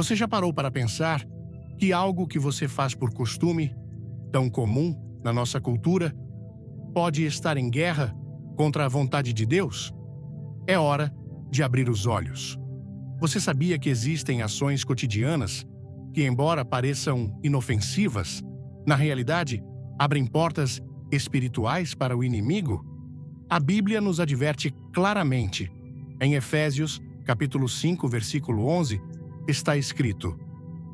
Você já parou para pensar que algo que você faz por costume, tão comum na nossa cultura, pode estar em guerra contra a vontade de Deus? É hora de abrir os olhos. Você sabia que existem ações cotidianas que, embora pareçam inofensivas, na realidade, abrem portas espirituais para o inimigo? A Bíblia nos adverte claramente. Em Efésios, capítulo 5, versículo 11, está escrito: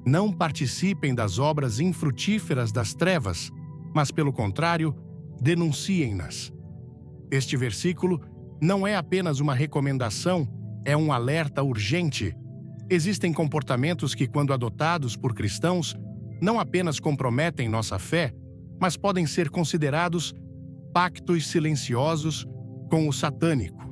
"Não participem das obras infrutíferas das trevas, mas, pelo contrário, denunciem-nas." Este versículo não é apenas uma recomendação, é um alerta urgente. Existem comportamentos que, quando adotados por cristãos, não apenas comprometem nossa fé, mas podem ser considerados pactos silenciosos com o satânico.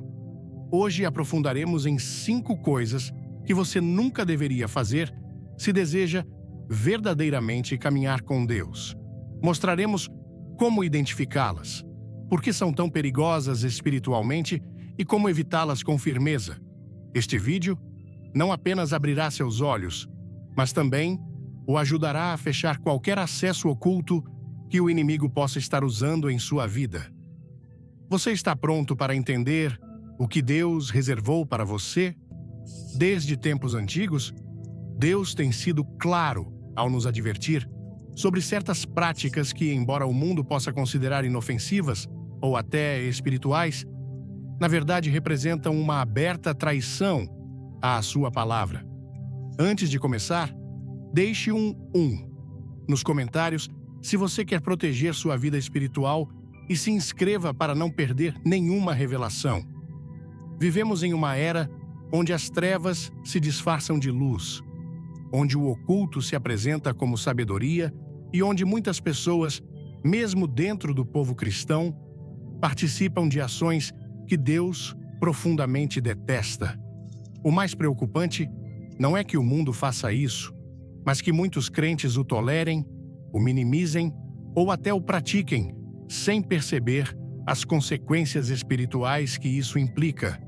Hoje aprofundaremos em 5 coisas que você nunca deveria fazer se deseja verdadeiramente caminhar com Deus. Mostraremos como identificá-las, por que são tão perigosas espiritualmente e como evitá-las com firmeza. Este vídeo não apenas abrirá seus olhos, mas também o ajudará a fechar qualquer acesso oculto que o inimigo possa estar usando em sua vida. Você está pronto para entender o que Deus reservou para você? Desde tempos antigos, Deus tem sido claro ao nos advertir sobre certas práticas que, embora o mundo possa considerar inofensivas ou até espirituais, na verdade representam uma aberta traição à sua palavra. Antes de começar, deixe um nos comentários se você quer proteger sua vida espiritual e se inscreva para não perder nenhuma revelação. Vivemos em uma era onde as trevas se disfarçam de luz, onde o oculto se apresenta como sabedoria e onde muitas pessoas, mesmo dentro do povo cristão, participam de ações que Deus profundamente detesta. O mais preocupante não é que o mundo faça isso, mas que muitos crentes o tolerem, o minimizem ou até o pratiquem, sem perceber as consequências espirituais que isso implica.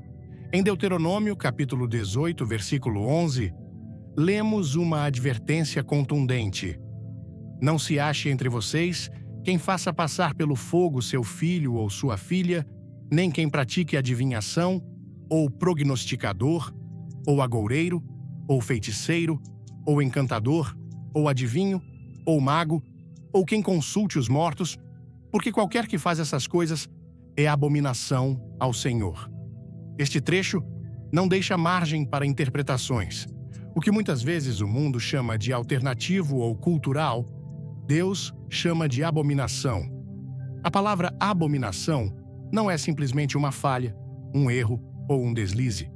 Em Deuteronômio, capítulo 18, versículo 11, lemos uma advertência contundente: "Não se ache entre vocês quem faça passar pelo fogo seu filho ou sua filha, nem quem pratique adivinhação, ou prognosticador, ou agoureiro, ou feiticeiro, ou encantador, ou adivinho, ou mago, ou quem consulte os mortos, porque qualquer que faz essas coisas é abominação ao Senhor." Este trecho não deixa margem para interpretações. O que muitas vezes o mundo chama de alternativo ou cultural, Deus chama de abominação. A palavra abominação não é simplesmente uma falha, um erro ou um deslize.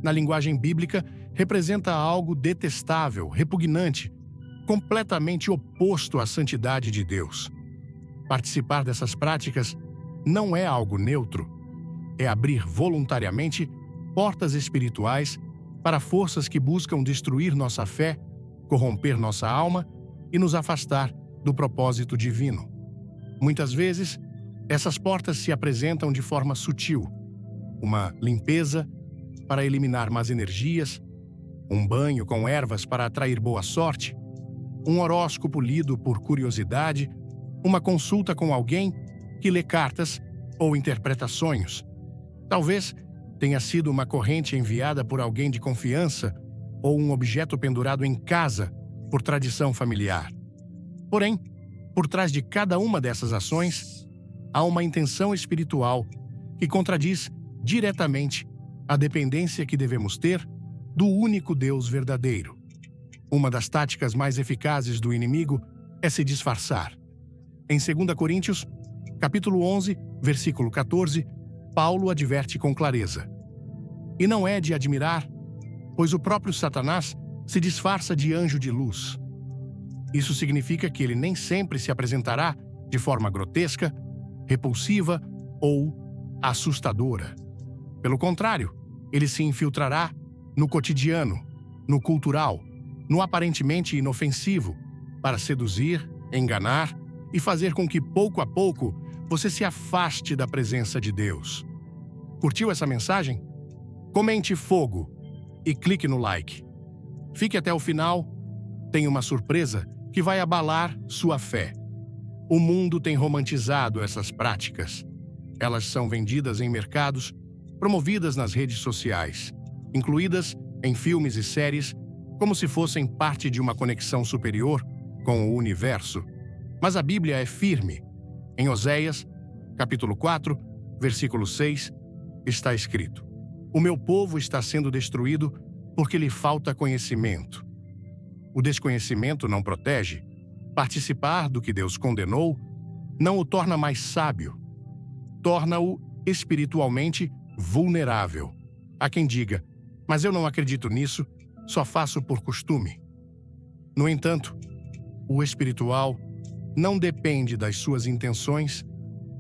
Na linguagem bíblica, representa algo detestável, repugnante, completamente oposto à santidade de Deus. Participar dessas práticas não é algo neutro, é abrir voluntariamente portas espirituais para forças que buscam destruir nossa fé, corromper nossa alma e nos afastar do propósito divino. Muitas vezes, essas portas se apresentam de forma sutil: uma limpeza para eliminar más energias, um banho com ervas para atrair boa sorte, um horóscopo lido por curiosidade, uma consulta com alguém que lê cartas ou interpreta sonhos. Talvez tenha sido uma corrente enviada por alguém de confiança ou um objeto pendurado em casa por tradição familiar. Porém, por trás de cada uma dessas ações, há uma intenção espiritual que contradiz diretamente a dependência que devemos ter do único Deus verdadeiro. Uma das táticas mais eficazes do inimigo é se disfarçar. Em 2 Coríntios, capítulo 11, versículo 14, Paulo adverte com clareza: "E não é de admirar, pois o próprio Satanás se disfarça de anjo de luz." Isso significa que ele nem sempre se apresentará de forma grotesca, repulsiva ou assustadora. Pelo contrário, ele se infiltrará no cotidiano, no cultural, no aparentemente inofensivo, para seduzir, enganar e fazer com que, pouco a pouco, você se afaste da presença de Deus. Curtiu essa mensagem? Comente fogo e clique no like. Fique até o final. Tem uma surpresa que vai abalar sua fé. O mundo tem romantizado essas práticas. Elas são vendidas em mercados, promovidas nas redes sociais, incluídas em filmes e séries, como se fossem parte de uma conexão superior com o universo. Mas a Bíblia é firme. Em Oséias, capítulo 4, versículo 6, está escrito: "O meu povo está sendo destruído porque lhe falta conhecimento." O desconhecimento não protege. Participar do que Deus condenou não o torna mais sábio. Torna-o espiritualmente vulnerável. Há quem diga: "Mas eu não acredito nisso, só faço por costume." No entanto, o espiritual não depende das suas intenções,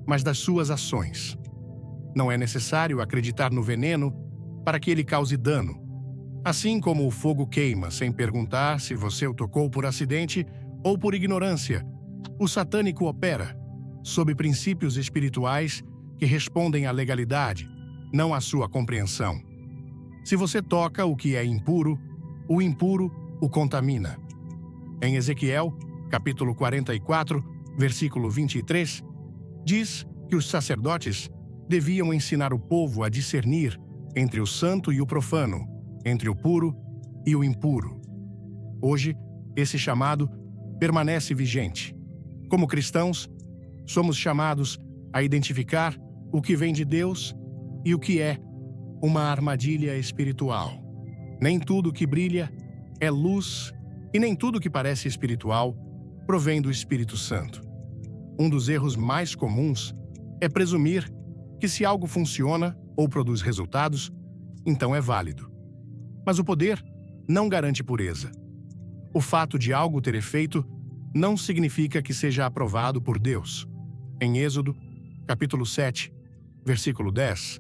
mas das suas ações. Não é necessário acreditar no veneno para que ele cause dano. Assim como o fogo queima sem perguntar se você o tocou por acidente ou por ignorância, o satânico opera sob princípios espirituais que respondem à legalidade, não à sua compreensão. Se você toca o que é impuro, o impuro o contamina. Em Ezequiel, capítulo 44, versículo 23, diz que os sacerdotes deviam ensinar o povo a discernir entre o santo e o profano, entre o puro e o impuro. Hoje, esse chamado permanece vigente. Como cristãos, somos chamados a identificar o que vem de Deus e o que é uma armadilha espiritual. Nem tudo que brilha é luz e nem tudo que parece espiritual provém do Espírito Santo. Um dos erros mais comuns é presumir que se algo funciona ou produz resultados, então é válido. Mas o poder não garante pureza. O fato de algo ter efeito não significa que seja aprovado por Deus. Em Êxodo, capítulo 7, versículo 10,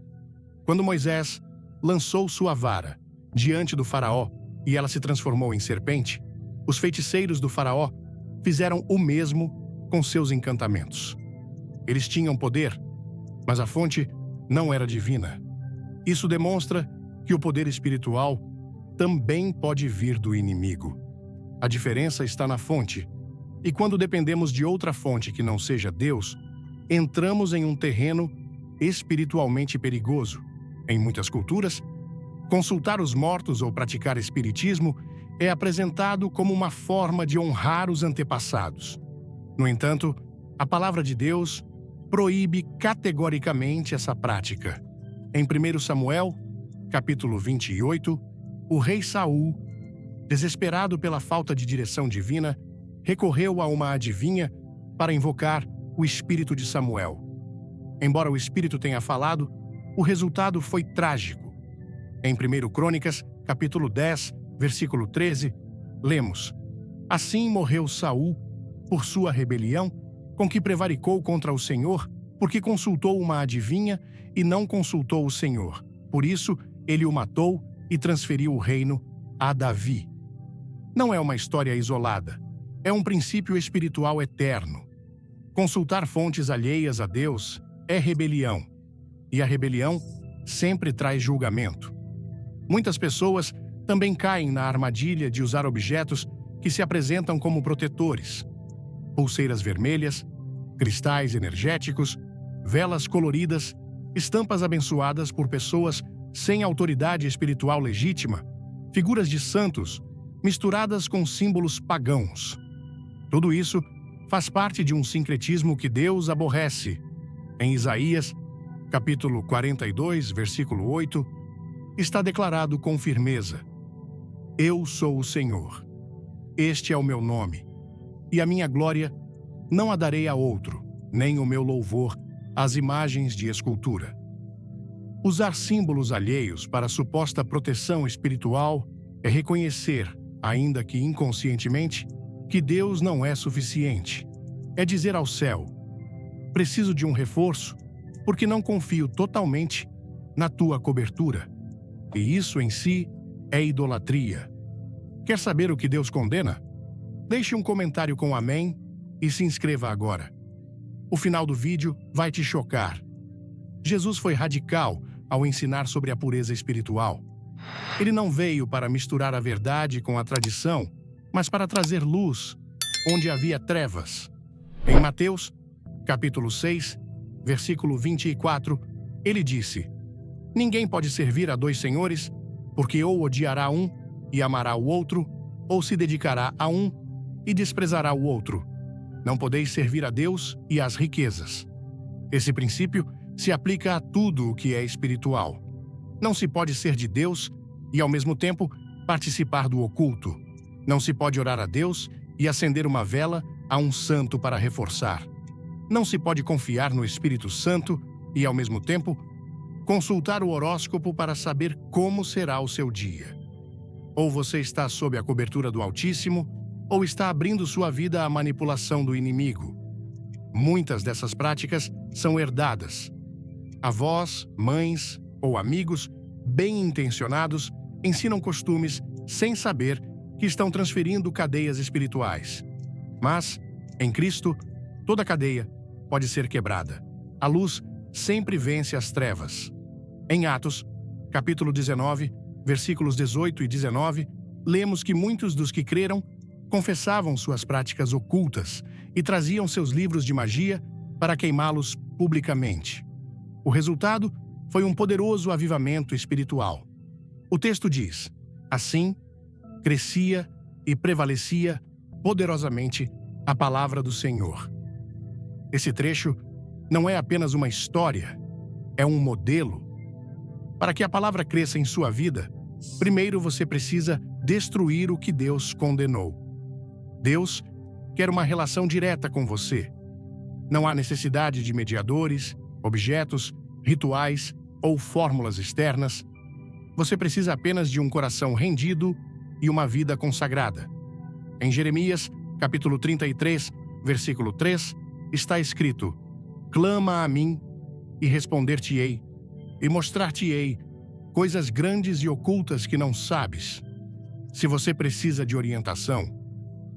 quando Moisés lançou sua vara diante do faraó e ela se transformou em serpente, os feiticeiros do faraó fizeram o mesmo com seus encantamentos. Eles tinham poder, mas a fonte não era divina. Isso demonstra que o poder espiritual também pode vir do inimigo. A diferença está na fonte, e quando dependemos de outra fonte que não seja Deus, entramos em um terreno espiritualmente perigoso. Em muitas culturas, consultar os mortos ou praticar espiritismo é apresentado como uma forma de honrar os antepassados. No entanto, a palavra de Deus proíbe categoricamente essa prática. Em 1 Samuel, capítulo 28, o rei Saul, desesperado pela falta de direção divina, recorreu a uma adivinha para invocar o espírito de Samuel. Embora o espírito tenha falado, o resultado foi trágico. Em 1 Crônicas, capítulo 10, versículo 13, lemos: "Assim morreu Saul por sua rebelião, com que prevaricou contra o Senhor, porque consultou uma adivinha e não consultou o Senhor. Por isso, ele o matou e transferiu o reino a Davi." Não é uma história isolada. É um princípio espiritual eterno. Consultar fontes alheias a Deus é rebelião. E a rebelião sempre traz julgamento. Muitas pessoas também caem na armadilha de usar objetos que se apresentam como protetores. Pulseiras vermelhas, cristais energéticos, velas coloridas, estampas abençoadas por pessoas sem autoridade espiritual legítima, figuras de santos misturadas com símbolos pagãos. Tudo isso faz parte de um sincretismo que Deus aborrece. Em Isaías, capítulo 42, versículo 8, está declarado com firmeza: "Eu sou o Senhor. Este é o meu nome, e a minha glória não a darei a outro, nem o meu louvor às imagens de escultura." Usar símbolos alheios para suposta proteção espiritual é reconhecer, ainda que inconscientemente, que Deus não é suficiente. É dizer ao céu: "Preciso de um reforço, porque não confio totalmente na tua cobertura." E isso em si é idolatria. Quer saber o que Deus condena? Deixe um comentário com amém e se inscreva agora. O final do vídeo vai te chocar. Jesus foi radical ao ensinar sobre a pureza espiritual. Ele não veio para misturar a verdade com a tradição, mas para trazer luz onde havia trevas. Em Mateus, capítulo 6, versículo 24, ele disse: Ninguém pode servir a dois senhores, porque ou odiará um e amará o outro, ou se dedicará a um e desprezará o outro. Não podeis servir a Deus e às riquezas. Esse princípio se aplica a tudo o que é espiritual. Não se pode ser de Deus e, ao mesmo tempo, participar do oculto. Não se pode orar a Deus e acender uma vela a um santo para reforçar. Não se pode confiar no Espírito Santo e, ao mesmo tempo, consultar o horóscopo para saber como será o seu dia. Ou você está sob a cobertura do Altíssimo, ou está abrindo sua vida à manipulação do inimigo. Muitas dessas práticas são herdadas. Avós, mães ou amigos bem-intencionados ensinam costumes sem saber que estão transferindo cadeias espirituais. Mas, em Cristo, toda cadeia pode ser quebrada. A luz sempre vence as trevas. Em Atos, capítulo 19, versículos 18 e 19, lemos que muitos dos que creram confessavam suas práticas ocultas e traziam seus livros de magia para queimá-los publicamente. O resultado foi um poderoso avivamento espiritual. O texto diz: assim, crescia e prevalecia poderosamente a palavra do Senhor. Esse trecho não é apenas uma história, é um modelo. Para que a palavra cresça em sua vida, primeiro você precisa destruir o que Deus condenou. Deus quer uma relação direta com você. Não há necessidade de mediadores, objetos, rituais ou fórmulas externas. Você precisa apenas de um coração rendido e uma vida consagrada. Em Jeremias, capítulo 33, versículo 3, está escrito: Clama a mim e responder-te-ei, e mostrar-te-ei coisas grandes e ocultas que não sabes. Se você precisa de orientação,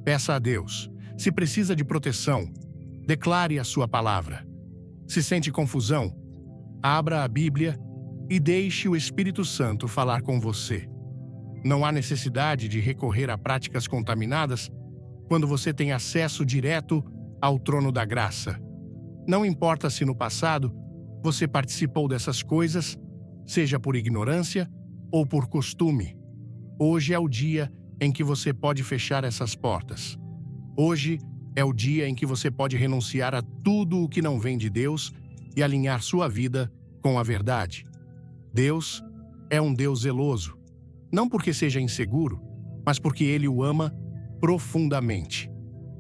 peça a Deus. Se precisa de proteção, declare a sua palavra. Se sente confusão, abra a Bíblia e deixe o Espírito Santo falar com você. Não há necessidade de recorrer a práticas contaminadas quando você tem acesso direto ao trono da graça. Não importa se no passado você participou dessas coisas, seja por ignorância ou por costume. Hoje é o dia em que você pode fechar essas portas. Hoje é o dia em que você pode renunciar a tudo o que não vem de Deus e alinhar sua vida com a verdade. Deus é um Deus zeloso, não porque seja inseguro, mas porque Ele o ama profundamente.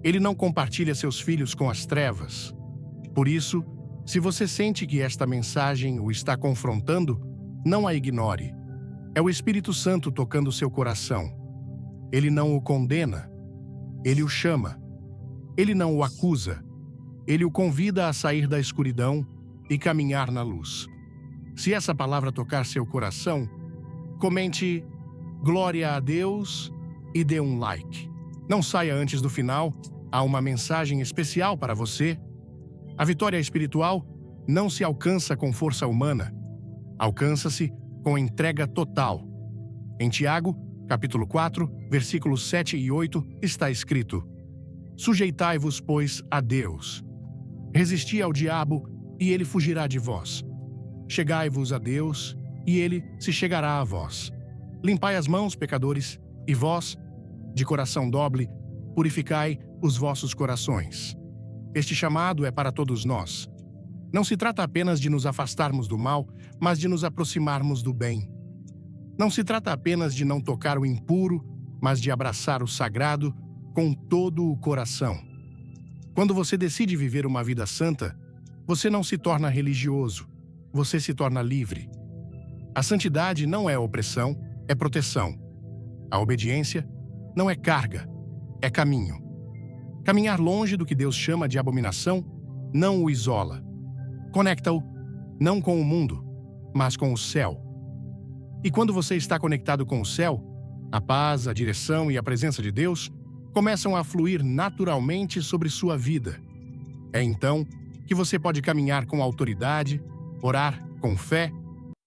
Ele não compartilha seus filhos com as trevas. Por isso, se você sente que esta mensagem o está confrontando, não a ignore. É o Espírito Santo tocando seu coração. Ele não o condena. Ele o chama. Ele não o acusa. Ele o convida a sair da escuridão e caminhar na luz. Se essa palavra tocar seu coração, comente "Glória a Deus" e dê um like. Não saia antes do final, há uma mensagem especial para você. A vitória espiritual não se alcança com força humana. Alcança-se com entrega total. Em Tiago, capítulo 4, versículos 7 e 8, está escrito: Sujeitai-vos, pois, a Deus. Resisti ao diabo, e ele fugirá de vós. Chegai-vos a Deus, e ele se chegará a vós. Limpai as mãos, pecadores, e vós, de coração dobre, purificai os vossos corações. Este chamado é para todos nós. Não se trata apenas de nos afastarmos do mal, mas de nos aproximarmos do bem. Não se trata apenas de não tocar o impuro, mas de abraçar o sagrado com todo o coração. Quando você decide viver uma vida santa, você não se torna religioso, você se torna livre. A santidade não é opressão, é proteção. A obediência não é carga, é caminho. Caminhar longe do que Deus chama de abominação não o isola. Conecta-o, não com o mundo, mas com o céu. E quando você está conectado com o céu, a paz, a direção e a presença de Deus começam a fluir naturalmente sobre sua vida. É então que você pode caminhar com autoridade, orar com fé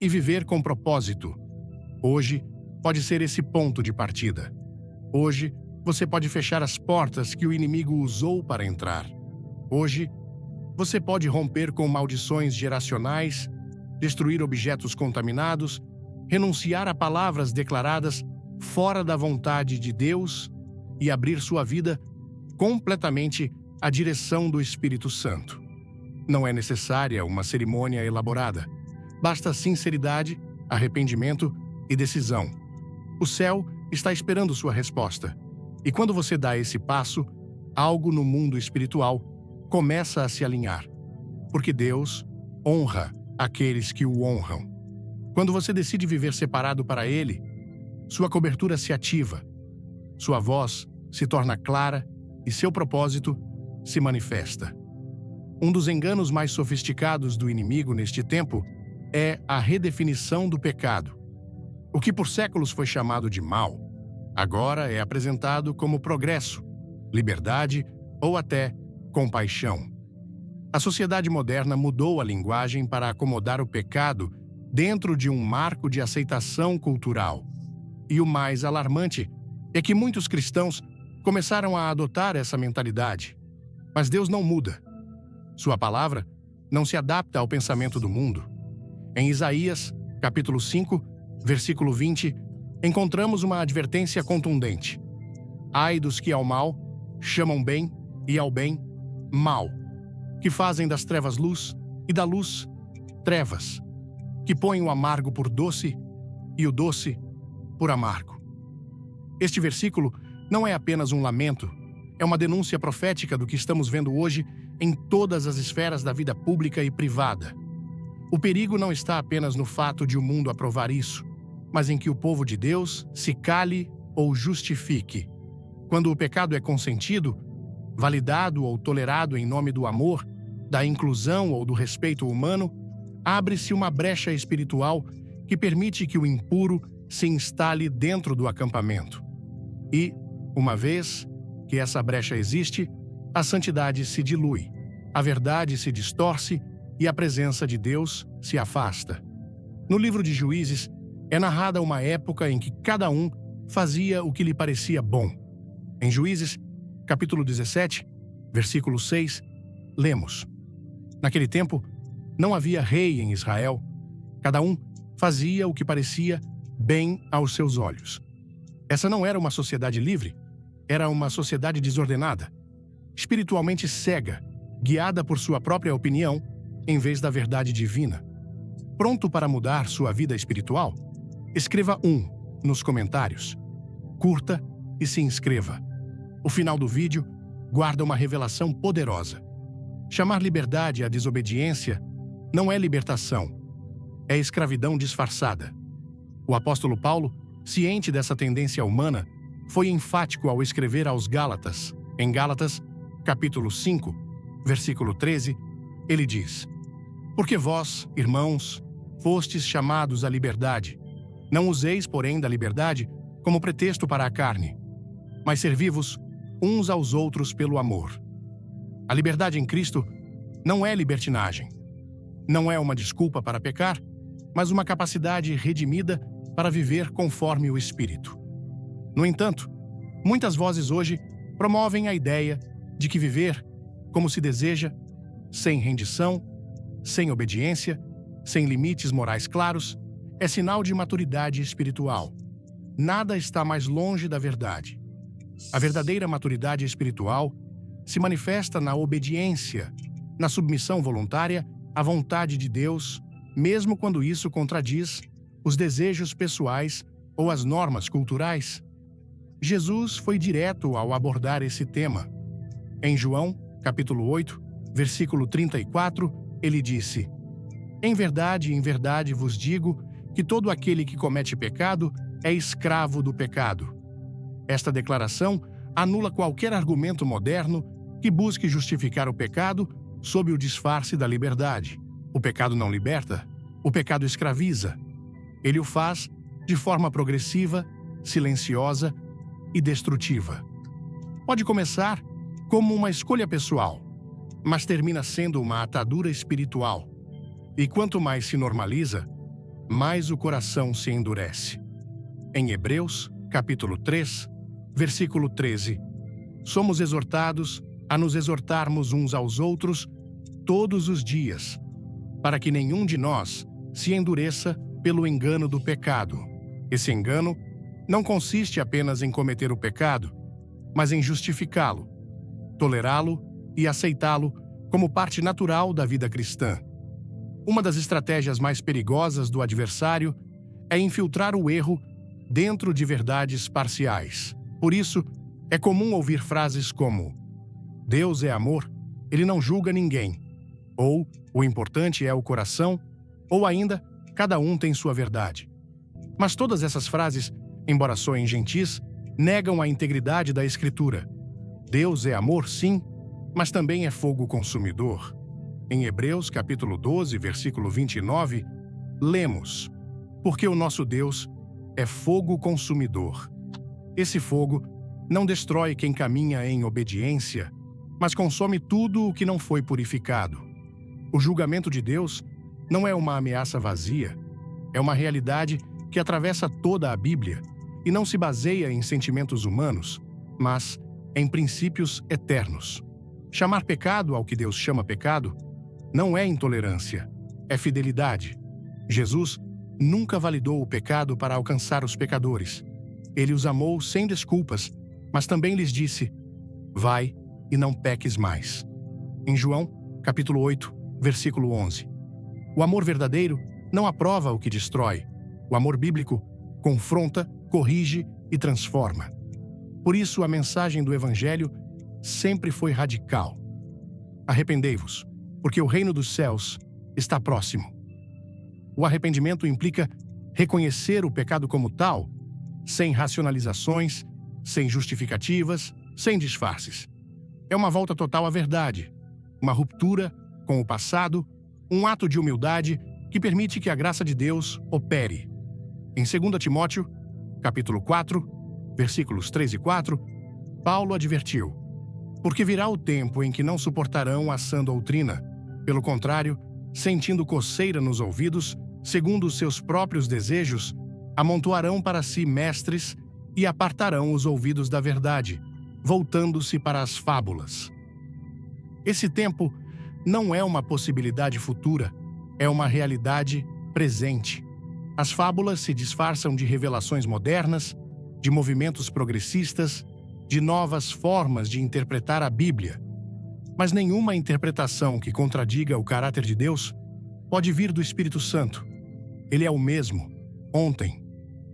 e viver com propósito. Hoje, pode ser esse ponto de partida. Hoje, você pode fechar as portas que o inimigo usou para entrar. Hoje, você pode romper com maldições geracionais, destruir objetos contaminados, renunciar a palavras declaradas fora da vontade de Deus e abrir sua vida completamente à direção do Espírito Santo. Não é necessária uma cerimônia elaborada. Basta sinceridade, arrependimento e decisão. O céu está esperando sua resposta. E quando você dá esse passo, algo no mundo espiritual começa a se alinhar. Porque Deus honra aqueles que o honram. Quando você decide viver separado para Ele, sua cobertura se ativa, sua voz se torna clara e seu propósito se manifesta. Um dos enganos mais sofisticados do inimigo neste tempo é a redefinição do pecado. O que por séculos foi chamado de mal, agora é apresentado como progresso, liberdade ou até compaixão. A sociedade moderna mudou a linguagem para acomodar o pecado dentro de um marco de aceitação cultural. E o mais alarmante é que muitos cristãos começaram a adotar essa mentalidade. Mas Deus não muda. Sua palavra não se adapta ao pensamento do mundo. Em Isaías, capítulo 5, versículo 20, encontramos uma advertência contundente. Ai dos que ao mal chamam bem e ao bem mal, que fazem das trevas luz e da luz trevas, que põem o amargo por doce e o doce por amargo. Este versículo não é apenas um lamento, é uma denúncia profética do que estamos vendo hoje em todas as esferas da vida pública e privada. O perigo não está apenas no fato de o mundo aprovar isso, mas em que o povo de Deus se cale ou justifique. Quando o pecado é consentido, validado ou tolerado em nome do amor, da inclusão ou do respeito humano, abre-se uma brecha espiritual que permite que o impuro se instale dentro do acampamento. E, uma vez que essa brecha existe, a santidade se dilui, a verdade se distorce e a presença de Deus se afasta. No livro de Juízes, é narrada uma época em que cada um fazia o que lhe parecia bom. Em Juízes, capítulo 17, versículo 6, lemos: Naquele tempo, não havia rei em Israel. Cada um fazia o que parecia bem aos seus olhos. Essa não era uma sociedade livre, era uma sociedade desordenada, espiritualmente cega, guiada por sua própria opinião, em vez da verdade divina. Pronto para mudar sua vida espiritual? Escreva 1 nos comentários. Curta e se inscreva. O final do vídeo guarda uma revelação poderosa. Chamar liberdade à desobediência não é libertação, é escravidão disfarçada. O apóstolo Paulo, ciente dessa tendência humana, foi enfático ao escrever aos Gálatas. Em Gálatas, capítulo 5, versículo 13, ele diz: Porque vós, irmãos, fostes chamados à liberdade. Não useis, porém, da liberdade como pretexto para a carne, mas servi-vos uns aos outros pelo amor. A liberdade em Cristo não é libertinagem. Não é uma desculpa para pecar, mas uma capacidade redimida para viver conforme o Espírito. No entanto, muitas vozes hoje promovem a ideia de que viver como se deseja, sem rendição, sem obediência, sem limites morais claros, é sinal de maturidade espiritual. Nada está mais longe da verdade. A verdadeira maturidade espiritual se manifesta na obediência, na submissão voluntária à vontade de Deus, mesmo quando isso contradiz os desejos pessoais ou as normas culturais. Jesus foi direto ao abordar esse tema. Em João, capítulo 8, versículo 34, ele disse: em verdade vos digo que todo aquele que comete pecado é escravo do pecado. Esta declaração anula qualquer argumento moderno que busque justificar o pecado sob o disfarce da liberdade. O pecado não liberta, o pecado escraviza. Ele o faz de forma progressiva, silenciosa e destrutiva. Pode começar como uma escolha pessoal, mas termina sendo uma atadura espiritual. E quanto mais se normaliza, mais o coração se endurece. Em Hebreus, capítulo 3, versículo 13, somos exortados a nos exortarmos uns aos outros todos os dias, para que nenhum de nós se endureça pelo engano do pecado. Esse engano não consiste apenas em cometer o pecado, mas em justificá-lo, tolerá-lo e aceitá-lo como parte natural da vida cristã. Uma das estratégias mais perigosas do adversário é infiltrar o erro dentro de verdades parciais. Por isso, é comum ouvir frases como: Deus é amor, ele não julga ninguém, ou o importante é o coração, ou ainda, cada um tem sua verdade. Mas todas essas frases, embora soem gentis, negam a integridade da Escritura. Deus é amor, sim, mas também é fogo consumidor. Em Hebreus, capítulo 12, versículo 29, lemos: Porque o nosso Deus é fogo consumidor. Esse fogo não destrói quem caminha em obediência, mas consome tudo o que não foi purificado. O julgamento de Deus não é uma ameaça vazia, é uma realidade que atravessa toda a Bíblia e não se baseia em sentimentos humanos, mas em princípios eternos. Chamar pecado ao que Deus chama pecado não é intolerância, é fidelidade. Jesus nunca validou o pecado para alcançar os pecadores. Ele os amou sem desculpas, mas também lhes disse: vai e não peques mais. Em João, capítulo 8, versículo 11. O amor verdadeiro não aprova o que destrói. O amor bíblico confronta, corrige e transforma. Por isso, a mensagem do Evangelho sempre foi radical. Arrependei-vos, porque o reino dos céus está próximo. O arrependimento implica reconhecer o pecado como tal, sem racionalizações, sem justificativas, sem disfarces. É uma volta total à verdade, uma ruptura com o passado, um ato de humildade que permite que a graça de Deus opere. Em 2 Timóteo, capítulo 4, versículos 3 e 4, Paulo advertiu: porque virá o tempo em que não suportarão a sã doutrina. Pelo contrário, sentindo coceira nos ouvidos, segundo os seus próprios desejos, amontoarão para si mestres e apartarão os ouvidos da verdade, voltando-se para as fábulas. Esse tempo não é uma possibilidade futura, é uma realidade presente. As fábulas se disfarçam de revelações modernas, de movimentos progressistas, de novas formas de interpretar a Bíblia. Mas nenhuma interpretação que contradiga o caráter de Deus pode vir do Espírito Santo. Ele é o mesmo, ontem,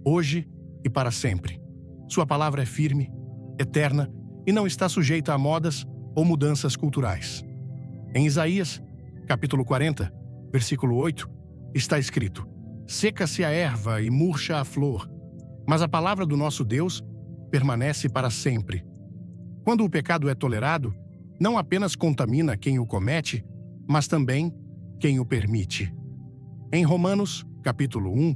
hoje e para sempre. Sua palavra é firme, eterna e não está sujeita a modas ou mudanças culturais. Em Isaías, capítulo 40, versículo 8, está escrito: seca-se a erva e murcha a flor, mas a palavra do nosso Deus permanece para sempre. Quando o pecado é tolerado, não apenas contamina quem o comete, mas também quem o permite. Em Romanos, capítulo 1,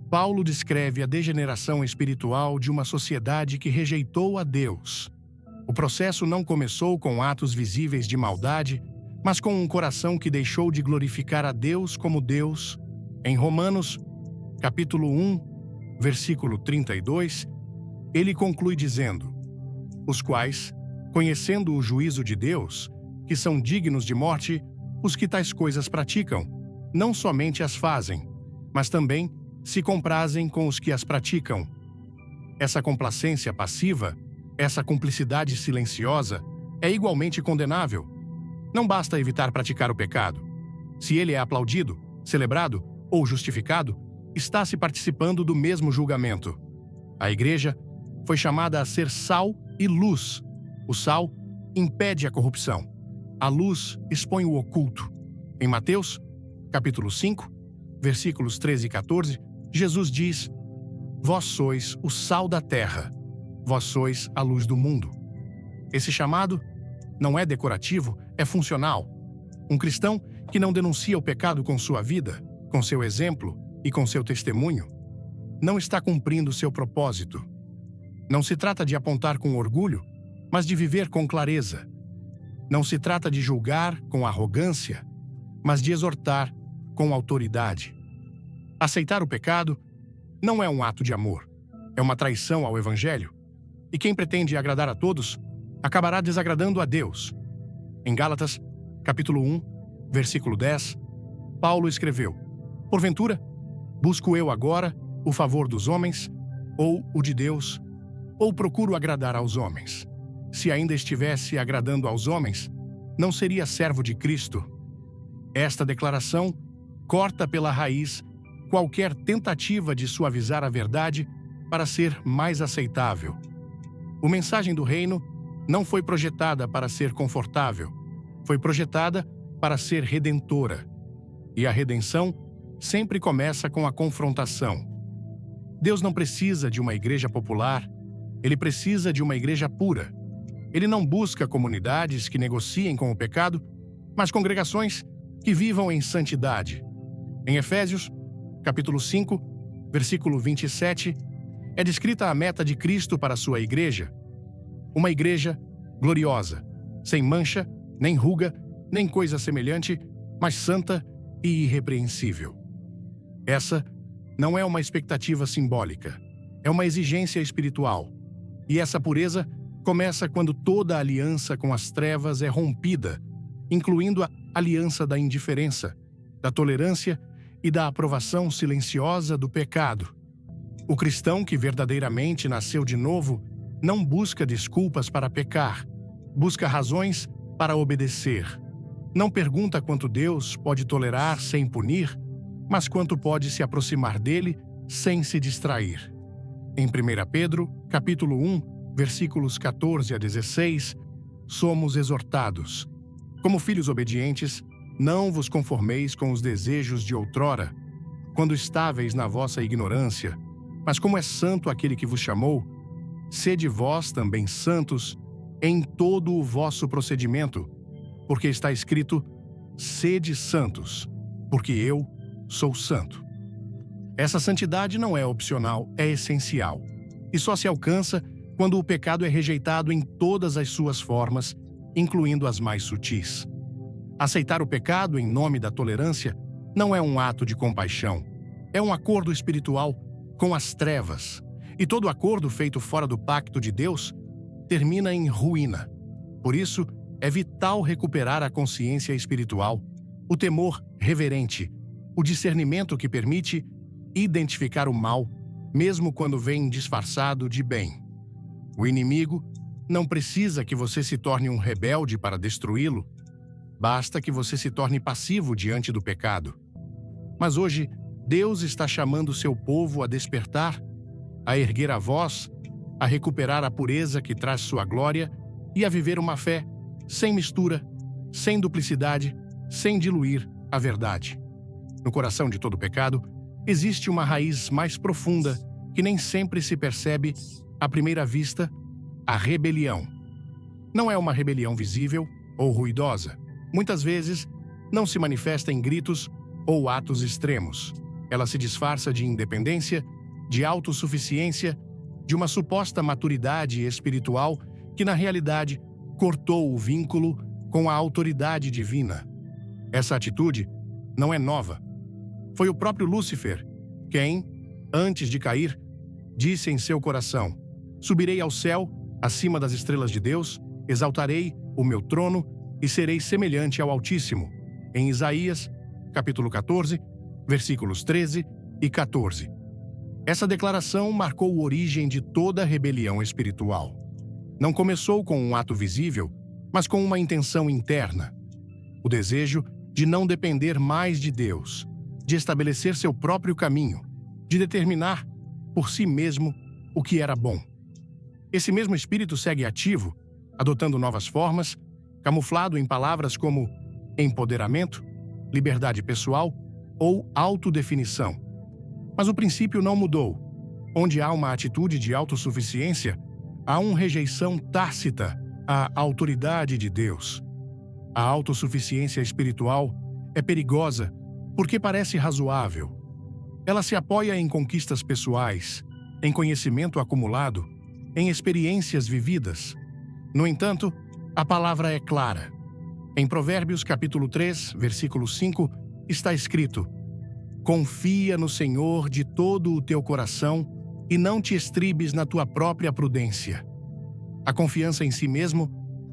Paulo descreve a degeneração espiritual de uma sociedade que rejeitou a Deus. O processo não começou com atos visíveis de maldade, mas com um coração que deixou de glorificar a Deus como Deus. Em Romanos, capítulo 1, versículo 32, ele conclui dizendo: os quais, conhecendo o juízo de Deus, que são dignos de morte, os que tais coisas praticam, não somente as fazem, mas também se comprazem com os que as praticam. Essa complacência passiva, essa cumplicidade silenciosa, é igualmente condenável. Não basta evitar praticar o pecado. Se ele é aplaudido, celebrado ou justificado, está-se participando do mesmo julgamento. A Igreja foi chamada a ser sal e luz. O sal impede a corrupção. A luz expõe o oculto. Em Mateus, capítulo 5, versículos 13 e 14, Jesus diz: vós sois o sal da terra, vós sois a luz do mundo. Esse chamado não é decorativo, é funcional. Um cristão que não denuncia o pecado com sua vida, com seu exemplo e com seu testemunho, não está cumprindo seu propósito. Não se trata de apontar com orgulho, mas de viver com clareza. Não se trata de julgar com arrogância, mas de exortar com autoridade. Aceitar o pecado não é um ato de amor, é uma traição ao Evangelho, e quem pretende agradar a todos acabará desagradando a Deus. Em Gálatas, capítulo 1, versículo 10, Paulo escreveu: Porventura, busco eu agora o favor dos homens, ou o de Deus, ou procuro agradar aos homens? Se ainda estivesse agradando aos homens, não seria servo de Cristo. Esta declaração corta pela raiz qualquer tentativa de suavizar a verdade para ser mais aceitável. A mensagem do reino não foi projetada para ser confortável, foi projetada para ser redentora. E a redenção sempre começa com a confrontação. Deus não precisa de uma igreja popular, ele precisa de uma igreja pura. Ele não busca comunidades que negociem com o pecado, mas congregações que vivam em santidade. Em Efésios, capítulo 5, versículo 27, é descrita a meta de Cristo para a sua igreja. Uma igreja gloriosa, sem mancha, nem ruga, nem coisa semelhante, mas santa e irrepreensível. Essa não é uma expectativa simbólica, é uma exigência espiritual. E essa pureza começa quando toda aliança com as trevas é rompida, incluindo a aliança da indiferença, da tolerância e da aprovação silenciosa do pecado. O cristão que verdadeiramente nasceu de novo não busca desculpas para pecar, busca razões para obedecer. Não pergunta quanto Deus pode tolerar sem punir, mas quanto pode se aproximar dele sem se distrair. Em 1 Pedro, capítulo 1, versículos 14 a 16, somos exortados: como filhos obedientes, não vos conformeis com os desejos de outrora, quando estáveis na vossa ignorância, mas como é santo aquele que vos chamou, sede vós também santos em todo o vosso procedimento, porque está escrito: sede santos, porque eu sou santo. Essa santidade não é opcional, é essencial, e só se alcança quando o pecado é rejeitado em todas as suas formas, incluindo as mais sutis. Aceitar o pecado em nome da tolerância não é um ato de compaixão, é um acordo espiritual com as trevas, e todo acordo feito fora do pacto de Deus termina em ruína. Por isso, é vital recuperar a consciência espiritual, o temor reverente, o discernimento que permite identificar o mal, mesmo quando vem disfarçado de bem. O inimigo não precisa que você se torne um rebelde para destruí-lo, basta que você se torne passivo diante do pecado. Mas hoje, Deus está chamando seu povo a despertar, a erguer a voz, a recuperar a pureza que traz sua glória e a viver uma fé sem mistura, sem duplicidade, sem diluir a verdade. No coração de todo pecado, existe uma raiz mais profunda que nem sempre se percebe à primeira vista: a rebelião. Não é uma rebelião visível ou ruidosa. Muitas vezes, não se manifesta em gritos ou atos extremos. Ela se disfarça de independência, de autossuficiência, de uma suposta maturidade espiritual que, na realidade, cortou o vínculo com a autoridade divina. Essa atitude não é nova. Foi o próprio Lúcifer quem, antes de cair, disse em seu coração: subirei ao céu, acima das estrelas de Deus, exaltarei o meu trono e serei semelhante ao Altíssimo. Em Isaías, capítulo 14, versículos 13 e 14. Essa declaração marcou a origem de toda rebelião espiritual. Não começou com um ato visível, mas com uma intenção interna: o desejo de não depender mais de Deus, de estabelecer seu próprio caminho, de determinar por si mesmo o que era bom. Esse mesmo espírito segue ativo, adotando novas formas, camuflado em palavras como empoderamento, liberdade pessoal ou autodefinição. Mas o princípio não mudou. Onde há uma atitude de autossuficiência, há uma rejeição tácita à autoridade de Deus. A autossuficiência espiritual é perigosa porque parece razoável. Ela se apoia em conquistas pessoais, em conhecimento acumulado, em experiências vividas. No entanto, a palavra é clara. Em Provérbios capítulo 3, versículo 5, está escrito: confia no Senhor de todo o teu coração e não te estribes na tua própria prudência. A confiança em si mesmo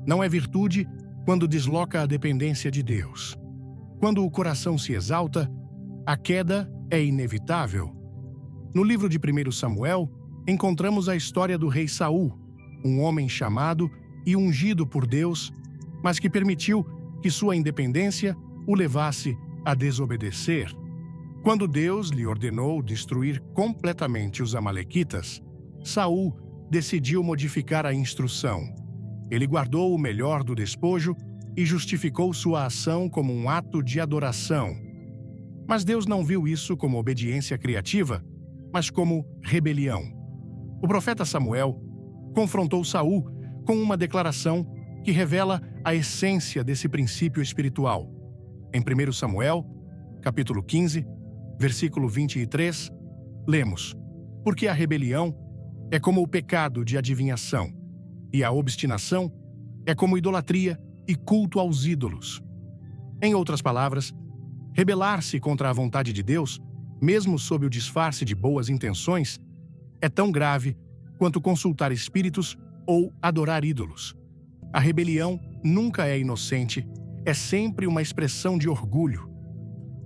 não é virtude quando desloca a dependência de Deus. Quando o coração se exalta, a queda é inevitável. No livro de 1 Samuel, encontramos a história do rei Saul, um homem chamado e ungido por Deus, mas que permitiu que sua independência o levasse a desobedecer. Quando Deus lhe ordenou destruir completamente os amalequitas, Saul decidiu modificar a instrução. Ele guardou o melhor do despojo e justificou sua ação como um ato de adoração. Mas Deus não viu isso como obediência criativa, mas como rebelião. O profeta Samuel confrontou Saul com uma declaração que revela a essência desse princípio espiritual. Em 1 Samuel, capítulo 15, versículo 23, lemos: Porque a rebelião é como o pecado de adivinhação, e a obstinação é como idolatria e culto aos ídolos. Em outras palavras, rebelar-se contra a vontade de Deus, mesmo sob o disfarce de boas intenções, é tão grave quanto consultar espíritos ou adorar ídolos. A rebelião nunca é inocente, é sempre uma expressão de orgulho.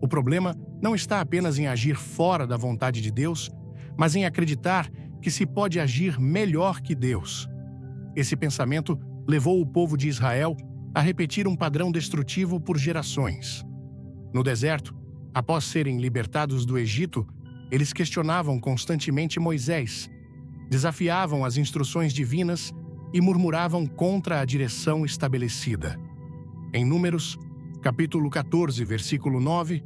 O problema não está apenas em agir fora da vontade de Deus, mas em acreditar que se pode agir melhor que Deus. Esse pensamento levou o povo de Israel a repetir um padrão destrutivo por gerações. No deserto, após serem libertados do Egito, eles questionavam constantemente Moisés, desafiavam as instruções divinas e murmuravam contra a direção estabelecida. Em Números, capítulo 14, versículo 9,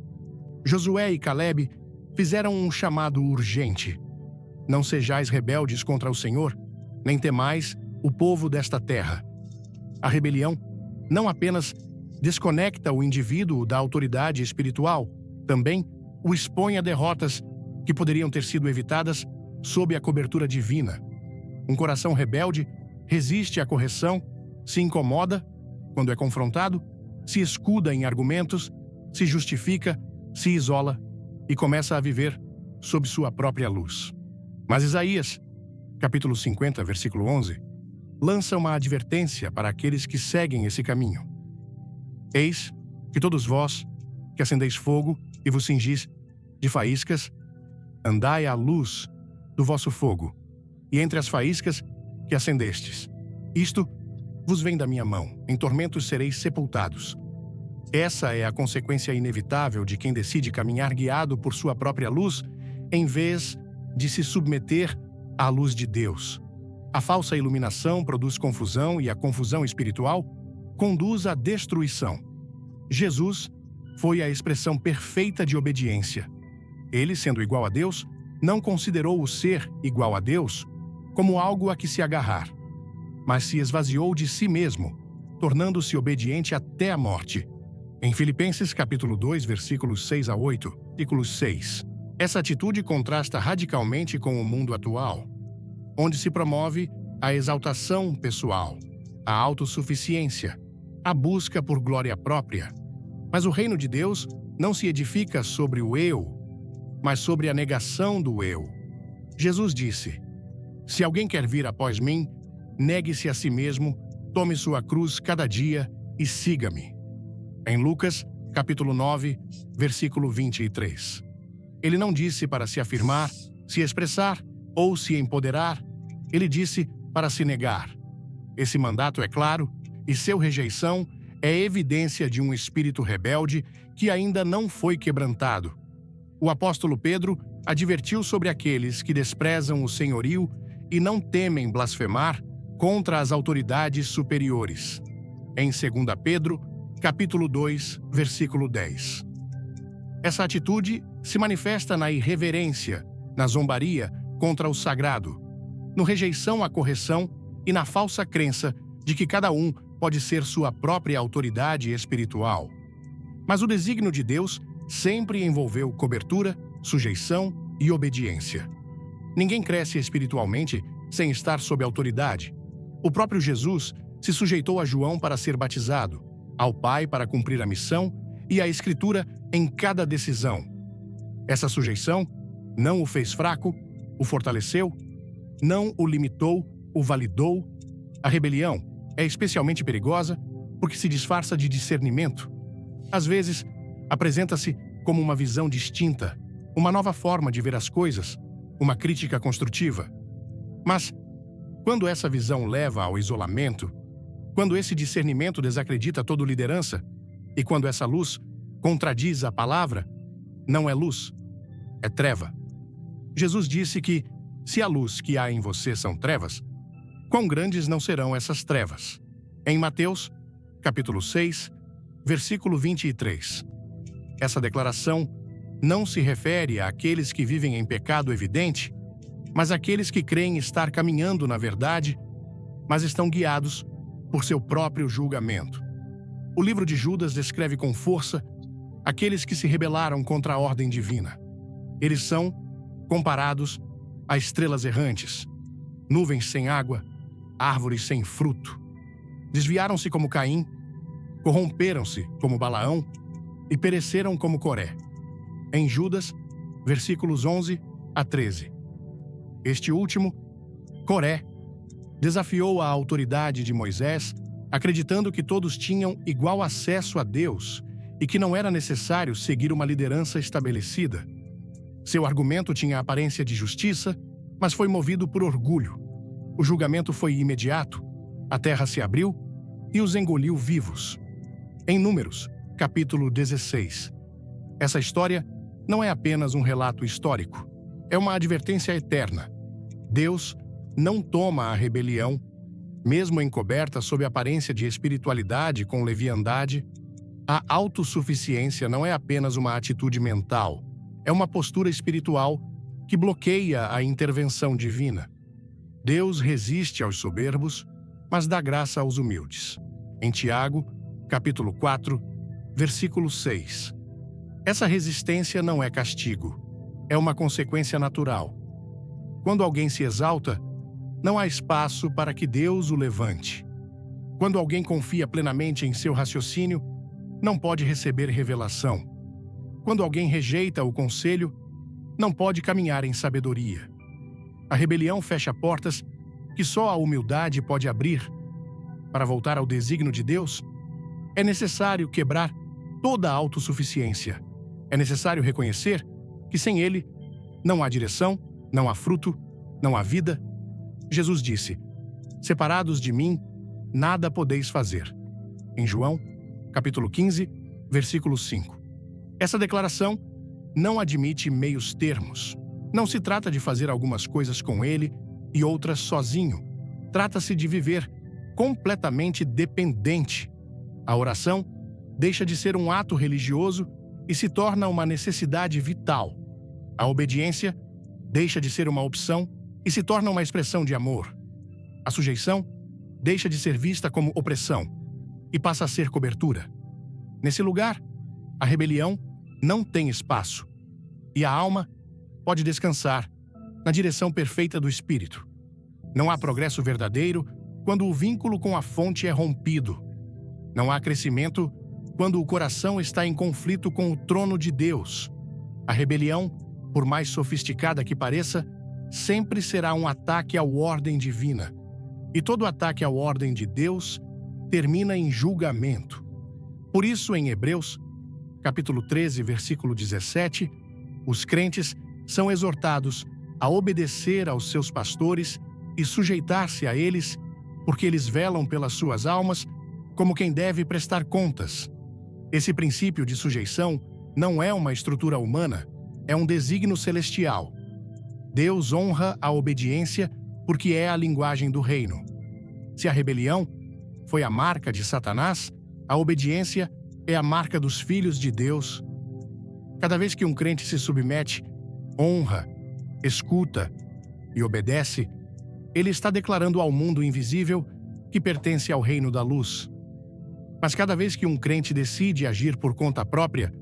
Josué e Calebe fizeram um chamado urgente: Não sejais rebeldes contra o Senhor, nem temais o povo desta terra. A rebelião não apenas desconecta o indivíduo da autoridade espiritual, também o expõe a derrotas que poderiam ter sido evitadas sob a cobertura divina. Um coração rebelde resiste à correção, se incomoda quando é confrontado, se escuda em argumentos, se justifica, se isola e começa a viver sob sua própria luz. Mas Isaías, capítulo 50, versículo 11, lança uma advertência para aqueles que seguem esse caminho. Eis que todos vós, que acendeis fogo e vos cingis de faíscas, andai à luz do vosso fogo, e entre as faíscas que acendestes. Isto vos vem da minha mão, em tormentos sereis sepultados. Essa é a consequência inevitável de quem decide caminhar guiado por sua própria luz, em vez de se submeter à luz de Deus. A falsa iluminação produz confusão e a confusão espiritual conduz à destruição. Jesus foi a expressão perfeita de obediência. Ele, sendo igual a Deus, não considerou o ser igual a Deus como algo a que se agarrar, mas se esvaziou de si mesmo, tornando-se obediente até a morte. Em Filipenses capítulo 2, versículos 6 a 8, versículo 6, essa atitude contrasta radicalmente com o mundo atual, onde se promove a exaltação pessoal, a autossuficiência, a busca por glória própria. Mas o reino de Deus não se edifica sobre o eu, mas sobre a negação do eu. Jesus disse: Se alguém quer vir após mim, negue-se a si mesmo, tome sua cruz cada dia e siga-me. Em Lucas, capítulo 9, versículo 23. Ele não disse para se afirmar, se expressar ou se empoderar, ele disse para se negar. Esse mandato é claro e seu rejeição é evidência de um espírito rebelde que ainda não foi quebrantado. O apóstolo Pedro advertiu sobre aqueles que desprezam o senhorio e não temem blasfemar contra as autoridades superiores. Em 2 Pedro, capítulo 2, versículo 10. Essa atitude se manifesta na irreverência, na zombaria contra o sagrado, no rejeição à correção e na falsa crença de que cada um pode ser sua própria autoridade espiritual. Mas o desígnio de Deus sempre envolveu cobertura, sujeição e obediência. Ninguém cresce espiritualmente sem estar sob autoridade. O próprio Jesus se sujeitou a João para ser batizado, ao Pai para cumprir a missão e à Escritura em cada decisão. Essa sujeição não o fez fraco, o fortaleceu, não o limitou, o validou. A rebelião é especialmente perigosa porque se disfarça de discernimento. Às vezes, apresenta-se como uma visão distinta, uma nova forma de ver as coisas, uma crítica construtiva. Mas, quando essa visão leva ao isolamento, quando esse discernimento desacredita toda liderança e quando essa luz contradiz a palavra, não é luz, é treva. Jesus disse que, se a luz que há em você são trevas, quão grandes não serão essas trevas? Em Mateus, capítulo 6, versículo 23. Essa declaração não se refere àqueles que vivem em pecado evidente, mas àqueles que creem estar caminhando na verdade, mas estão guiados por seu próprio julgamento. O livro de Judas descreve com força aqueles que se rebelaram contra a ordem divina. Eles são comparados a estrelas errantes, nuvens sem água, árvores sem fruto. Desviaram-se como Caim, corromperam-se como Balaão e pereceram como Coré. Em Judas, versículos 11 a 13. Este último, Coré, desafiou a autoridade de Moisés, acreditando que todos tinham igual acesso a Deus e que não era necessário seguir uma liderança estabelecida. Seu argumento tinha a aparência de justiça, mas foi movido por orgulho. O julgamento foi imediato, a terra se abriu e os engoliu vivos. Em Números, capítulo 16. Essa história não é apenas um relato histórico, é uma advertência eterna. Deus não toma a rebelião, mesmo encoberta sob a aparência de espiritualidade com leviandade. A autossuficiência não é apenas uma atitude mental, é uma postura espiritual que bloqueia a intervenção divina. Deus resiste aos soberbos, mas dá graça aos humildes. Em Tiago, capítulo 4, versículo 6. Essa resistência não é castigo, é uma consequência natural. Quando alguém se exalta, não há espaço para que Deus o levante. Quando alguém confia plenamente em seu raciocínio, não pode receber revelação. Quando alguém rejeita o conselho, não pode caminhar em sabedoria. A rebelião fecha portas que só a humildade pode abrir. Para voltar ao desígnio de Deus, é necessário quebrar toda a autossuficiência. É necessário reconhecer que sem Ele não há direção, não há fruto, não há vida. Jesus disse: separados de mim, nada podeis fazer. Em João, capítulo 15, versículo 5. Essa declaração não admite meios termos. Não se trata de fazer algumas coisas com Ele e outras sozinho. Trata-se de viver completamente dependente. A oração deixa de ser um ato religioso e se torna uma necessidade vital. A obediência deixa de ser uma opção e se torna uma expressão de amor. A sujeição deixa de ser vista como opressão e passa a ser cobertura. Nesse lugar, a rebelião não tem espaço e a alma pode descansar na direção perfeita do Espírito. Não há progresso verdadeiro quando o vínculo com a fonte é rompido. Não há crescimento quando o coração está em conflito com o trono de Deus. A rebelião, por mais sofisticada que pareça, sempre será um ataque à ordem divina. E todo ataque à ordem de Deus termina em julgamento. Por isso, em Hebreus, capítulo 13, versículo 17, os crentes são exortados a obedecer aos seus pastores e sujeitar-se a eles, porque eles velam pelas suas almas como quem deve prestar contas. Esse princípio de sujeição não é uma estrutura humana, é um desígnio celestial. Deus honra a obediência porque é a linguagem do reino. Se a rebelião foi a marca de Satanás, a obediência é a marca dos filhos de Deus. Cada vez que um crente se submete, honra, escuta e obedece, ele está declarando ao mundo invisível que pertence ao reino da luz. Mas cada vez que um crente decide agir por conta própria,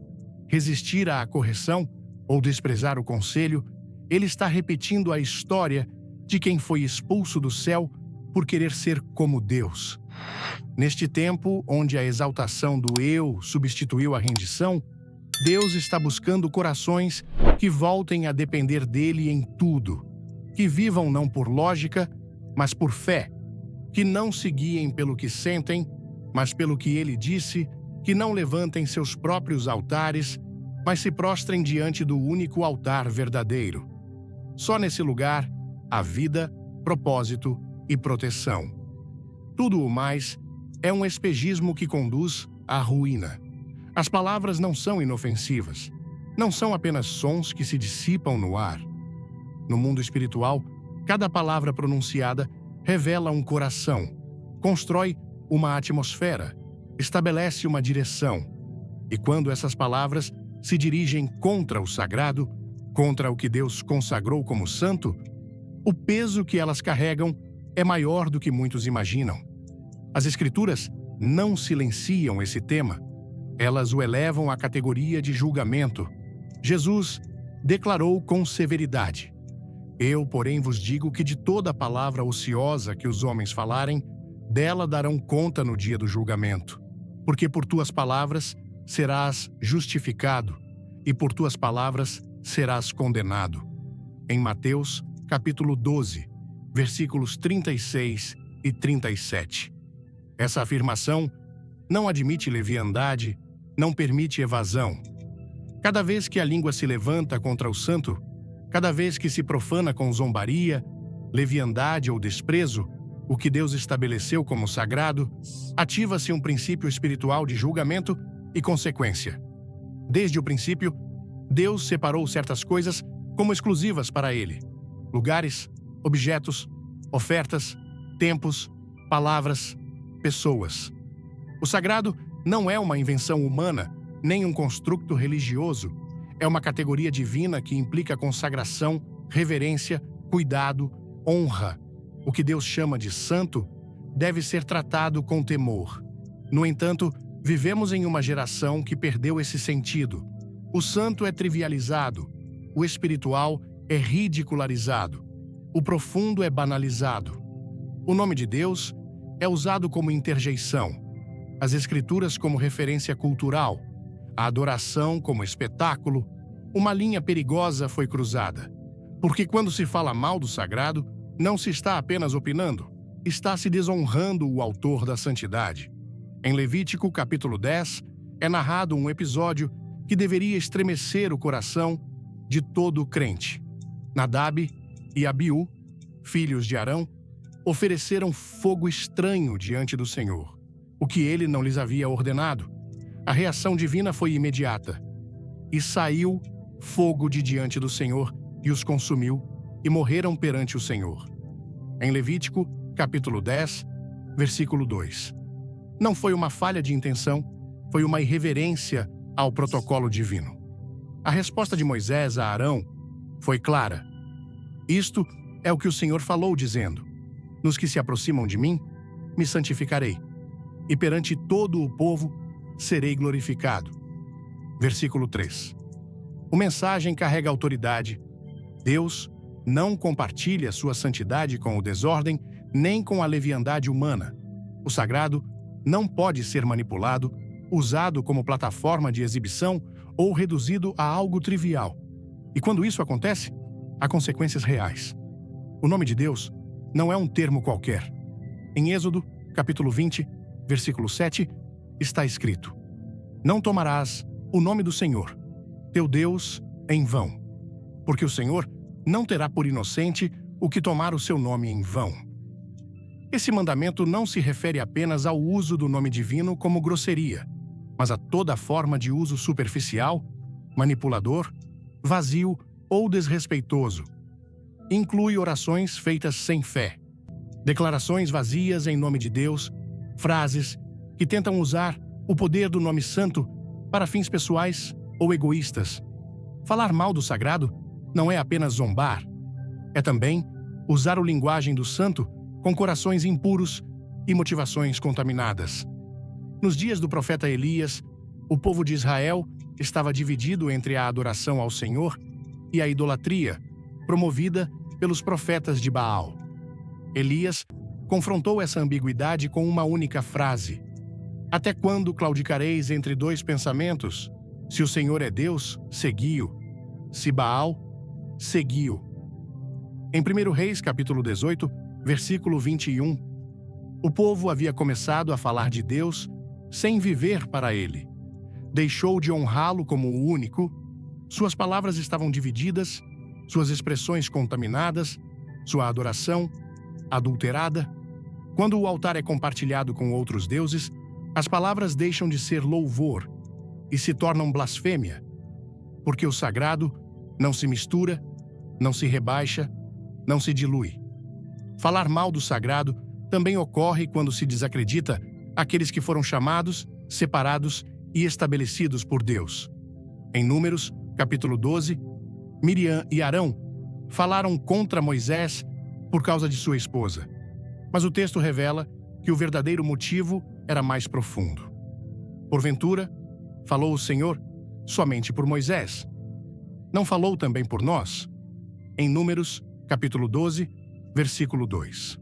resistir à correção ou desprezar o conselho, ele está repetindo a história de quem foi expulso do céu por querer ser como Deus. Neste tempo, onde a exaltação do eu substituiu a rendição, Deus está buscando corações que voltem a depender dele em tudo. que vivam não por lógica, mas por fé, que não se guiem pelo que sentem, mas pelo que ele disse, que não levantem seus próprios altares, mas se prostrem diante do único altar verdadeiro. Só nesse lugar há vida, propósito e proteção. Tudo o mais é um espejismo que conduz à ruína. As palavras não são inofensivas. Não são apenas sons que se dissipam no ar. No mundo espiritual, cada palavra pronunciada revela um coração, constrói uma atmosfera, estabelece uma direção. E quando essas palavras se dirigem contra o sagrado, contra o que Deus consagrou como santo, o peso que elas carregam é maior do que muitos imaginam. As Escrituras não silenciam esse tema, elas o elevam à categoria de julgamento. Jesus declarou com severidade: Eu, porém, vos digo que de toda palavra ociosa que os homens falarem, dela darão conta no dia do julgamento. Porque por tuas palavras serás justificado, e por tuas palavras serás condenado. Em Mateus, capítulo 12, versículos 36 e 37. Essa afirmação não admite leviandade, não permite evasão. Cada vez que a língua se levanta contra o santo, cada vez que se profana com zombaria, leviandade ou desprezo, o que Deus estabeleceu como sagrado, ativa-se um princípio espiritual de julgamento e consequência. Desde o princípio, Deus separou certas coisas como exclusivas para Ele: lugares, objetos, ofertas, tempos, palavras, pessoas. O sagrado não é uma invenção humana, nem um construto religioso. É uma categoria divina que implica consagração, reverência, cuidado, honra. O que Deus chama de santo deve ser tratado com temor. No entanto, vivemos em uma geração que perdeu esse sentido. O santo é trivializado, o espiritual é ridicularizado, o profundo é banalizado. O nome de Deus é usado como interjeição, as Escrituras como referência cultural, a adoração como espetáculo. Uma linha perigosa foi cruzada, porque quando se fala mal do sagrado, não se está apenas opinando, está se desonrando o autor da santidade. Em Levítico, capítulo 10, é narrado um episódio que deveria estremecer o coração de todo crente. Nadab e Abiú, filhos de Arão, ofereceram fogo estranho diante do Senhor, o que ele não lhes havia ordenado. A reação divina foi imediata. E saiu fogo de diante do Senhor e os consumiu, e morreram perante o Senhor. Em Levítico, capítulo 10, versículo 2. Não foi uma falha de intenção, foi uma irreverência ao protocolo divino. A resposta de Moisés a Arão foi clara. Isto é o que o Senhor falou, dizendo: Nos que se aproximam de mim, me santificarei, e perante todo o povo serei glorificado. Versículo 3. O mensagem carrega autoridade. Deus não compartilha sua santidade com o desordem, nem com a leviandade humana. O sagrado não pode ser manipulado, usado como plataforma de exibição ou reduzido a algo trivial. E quando isso acontece, há consequências reais. O nome de Deus não é um termo qualquer. Em Êxodo, capítulo 20, versículo 7, está escrito: Não tomarás o nome do Senhor, teu Deus, em vão, porque o Senhor não terá por inocente o que tomar o seu nome em vão. Esse mandamento não se refere apenas ao uso do nome divino como grosseria, mas a toda forma de uso superficial, manipulador, vazio ou desrespeitoso. Inclui orações feitas sem fé, declarações vazias em nome de Deus, frases que tentam usar o poder do nome santo para fins pessoais ou egoístas. Falar mal do sagrado não é apenas zombar, é também usar a linguagem do santo com corações impuros e motivações contaminadas. Nos dias do profeta Elias, o povo de Israel estava dividido entre a adoração ao Senhor e a idolatria, promovida pelos profetas de Baal. Elias confrontou essa ambiguidade com uma única frase: Até quando claudicareis entre dois pensamentos? Se o Senhor é Deus, segui-o. Se Baal, segui-o. Em 1 Reis, capítulo 18, versículo 21, o povo havia começado a falar de Deus sem viver para ele. Deixou de honrá-lo como o único, suas palavras estavam divididas, suas expressões contaminadas, sua adoração adulterada. Quando o altar é compartilhado com outros deuses, as palavras deixam de ser louvor e se tornam blasfêmia, porque o sagrado não se mistura, não se rebaixa, não se dilui. Falar mal do sagrado também ocorre quando se desacredita aqueles que foram chamados, separados e estabelecidos por Deus. Em Números, capítulo 12, Miriam e Arão falaram contra Moisés por causa de sua esposa. Mas o texto revela que o verdadeiro motivo era mais profundo. Porventura, falou o Senhor somente por Moisés. Não falou também por nós? Em Números, capítulo 12, versículo 2.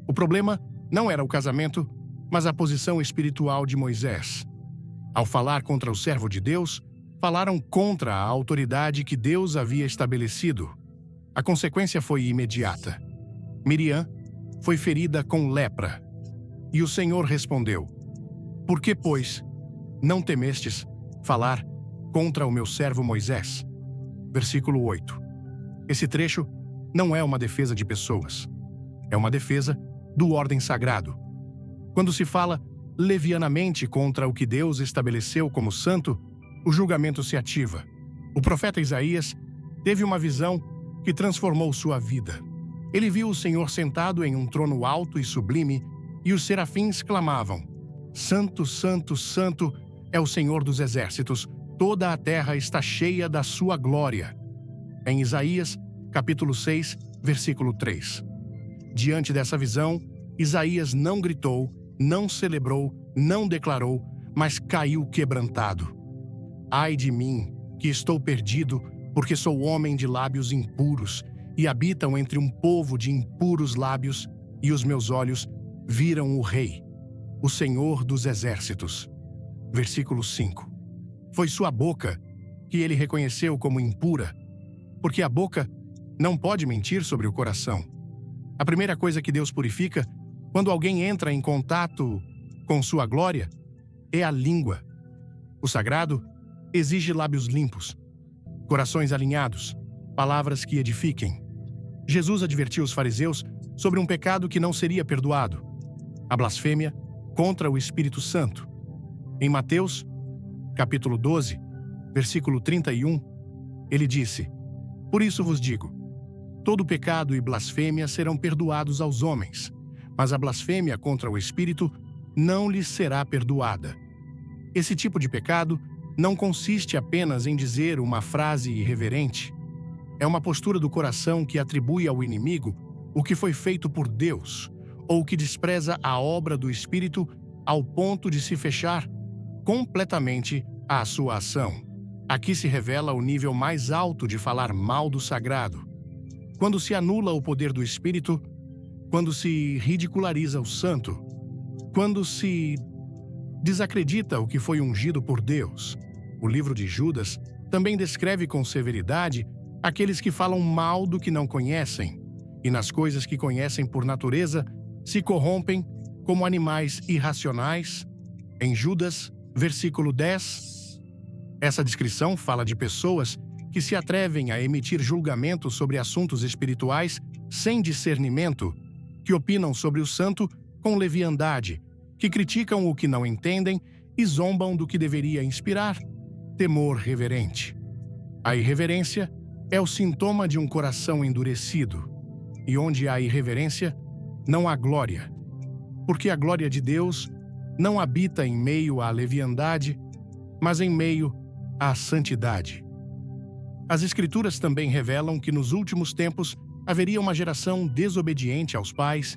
O problema não era o casamento, mas a posição espiritual de Moisés. Ao falar contra o servo de Deus, falaram contra a autoridade que Deus havia estabelecido. A consequência foi imediata. Miriam foi ferida com lepra. E o Senhor respondeu: Por que, pois, não temestes falar contra o meu servo Moisés? Versículo 8. Esse trecho não é uma defesa de pessoas. É uma defesa do ordem sagrado. Quando se fala levianamente contra o que Deus estabeleceu como santo, o julgamento se ativa. O profeta Isaías teve uma visão que transformou sua vida. Ele viu o Senhor sentado em um trono alto e sublime, e os serafins clamavam: Santo, Santo, Santo é o Senhor dos exércitos, toda a terra está cheia da sua glória. Em Isaías, capítulo 6, versículo 3. Diante dessa visão, Isaías não gritou, não celebrou, não declarou, mas caiu quebrantado. Ai de mim, que estou perdido, porque sou homem de lábios impuros, e habitam entre um povo de impuros lábios, e os meus olhos viram o Rei, o Senhor dos exércitos. Versículo 5. Foi sua boca que ele reconheceu como impura, porque a boca não pode mentir sobre o coração. A primeira coisa que Deus purifica, quando alguém entra em contato com sua glória, é a língua. O sagrado exige lábios limpos, corações alinhados, palavras que edifiquem. Jesus advertiu os fariseus sobre um pecado que não seria perdoado: a blasfêmia contra o Espírito Santo. Em Mateus, capítulo 12, versículo 31, ele disse: Por isso vos digo, todo pecado e blasfêmia serão perdoados aos homens, mas a blasfêmia contra o Espírito não lhes será perdoada. Esse tipo de pecado não consiste apenas em dizer uma frase irreverente. É uma postura do coração que atribui ao inimigo o que foi feito por Deus, ou que despreza a obra do Espírito ao ponto de se fechar completamente à sua ação. Aqui se revela o nível mais alto de falar mal do sagrado. Quando se anula o poder do Espírito, quando se ridiculariza o santo, quando se desacredita o que foi ungido por Deus. O livro de Judas também descreve com severidade aqueles que falam mal do que não conhecem, e nas coisas que conhecem por natureza se corrompem como animais irracionais. Em Judas, versículo 10, essa descrição fala de pessoas que se atrevem a emitir julgamentos sobre assuntos espirituais sem discernimento, que opinam sobre o santo com leviandade, que criticam o que não entendem e zombam do que deveria inspirar temor reverente. A irreverência é o sintoma de um coração endurecido, e onde há irreverência, não há glória, porque a glória de Deus não habita em meio à leviandade, mas em meio à santidade. As Escrituras também revelam que nos últimos tempos haveria uma geração desobediente aos pais,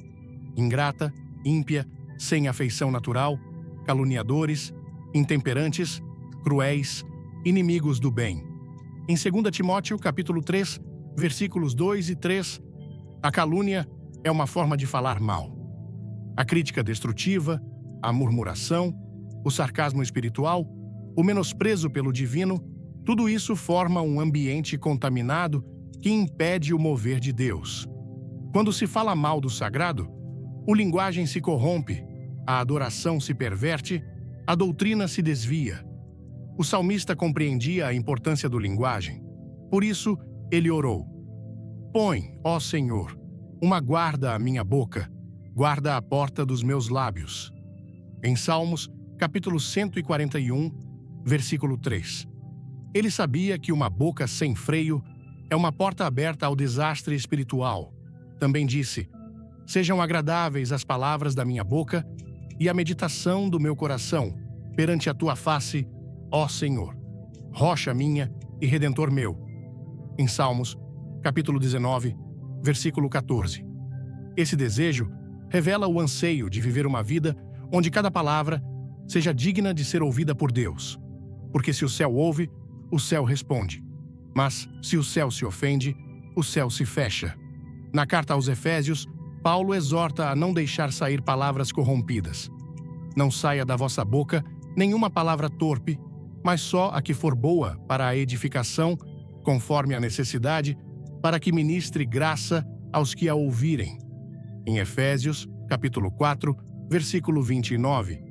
ingrata, ímpia, sem afeição natural, caluniadores, intemperantes, cruéis, inimigos do bem. Em 2 Timóteo, capítulo 3, versículos 2 e 3, a calúnia é uma forma de falar mal. A crítica destrutiva, a murmuração, o sarcasmo espiritual, o menosprezo pelo divino, tudo isso forma um ambiente contaminado que impede o mover de Deus. Quando se fala mal do sagrado, a linguagem se corrompe, a adoração se perverte, a doutrina se desvia. O salmista compreendia a importância do linguagem. Por isso, ele orou: Põe, ó Senhor, uma guarda à minha boca, guarda a porta dos meus lábios. Em Salmos, capítulo 141, versículo 3. Ele sabia que uma boca sem freio é uma porta aberta ao desastre espiritual. Também disse: Sejam agradáveis as palavras da minha boca e a meditação do meu coração perante a tua face, ó Senhor, rocha minha e redentor meu. Em Salmos, capítulo 19, versículo 14. Esse desejo revela o anseio de viver uma vida onde cada palavra seja digna de ser ouvida por Deus. Porque se o céu ouve, o céu responde. Mas se o céu se ofende, o céu se fecha. Na carta aos Efésios, Paulo exorta a não deixar sair palavras corrompidas. Não saia da vossa boca nenhuma palavra torpe, mas só a que for boa para a edificação, conforme a necessidade, para que ministre graça aos que a ouvirem. Em Efésios, capítulo 4, versículo 29.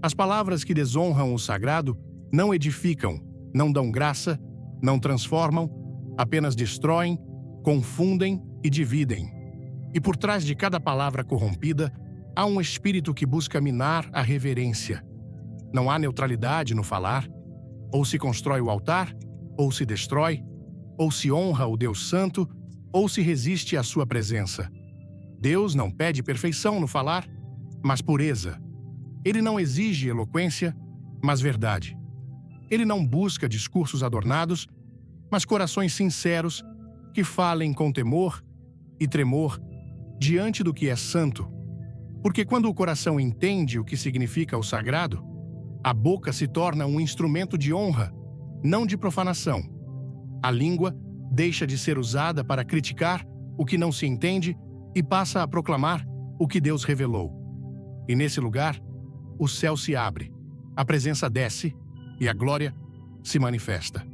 As palavras que desonram o sagrado não edificam, não dão graça, não transformam, apenas destroem, confundem e dividem. E por trás de cada palavra corrompida, há um espírito que busca minar a reverência. Não há neutralidade no falar. Ou se constrói o altar, ou se destrói, ou se honra o Deus Santo, ou se resiste à sua presença. Deus não pede perfeição no falar, mas pureza. Ele não exige eloquência, mas verdade. Ele não busca discursos adornados, mas corações sinceros que falem com temor e tremor diante do que é santo. Porque quando o coração entende o que significa o sagrado, a boca se torna um instrumento de honra, não de profanação. A língua deixa de ser usada para criticar o que não se entende e passa a proclamar o que Deus revelou. E nesse lugar, o céu se abre, a presença desce e a glória se manifesta.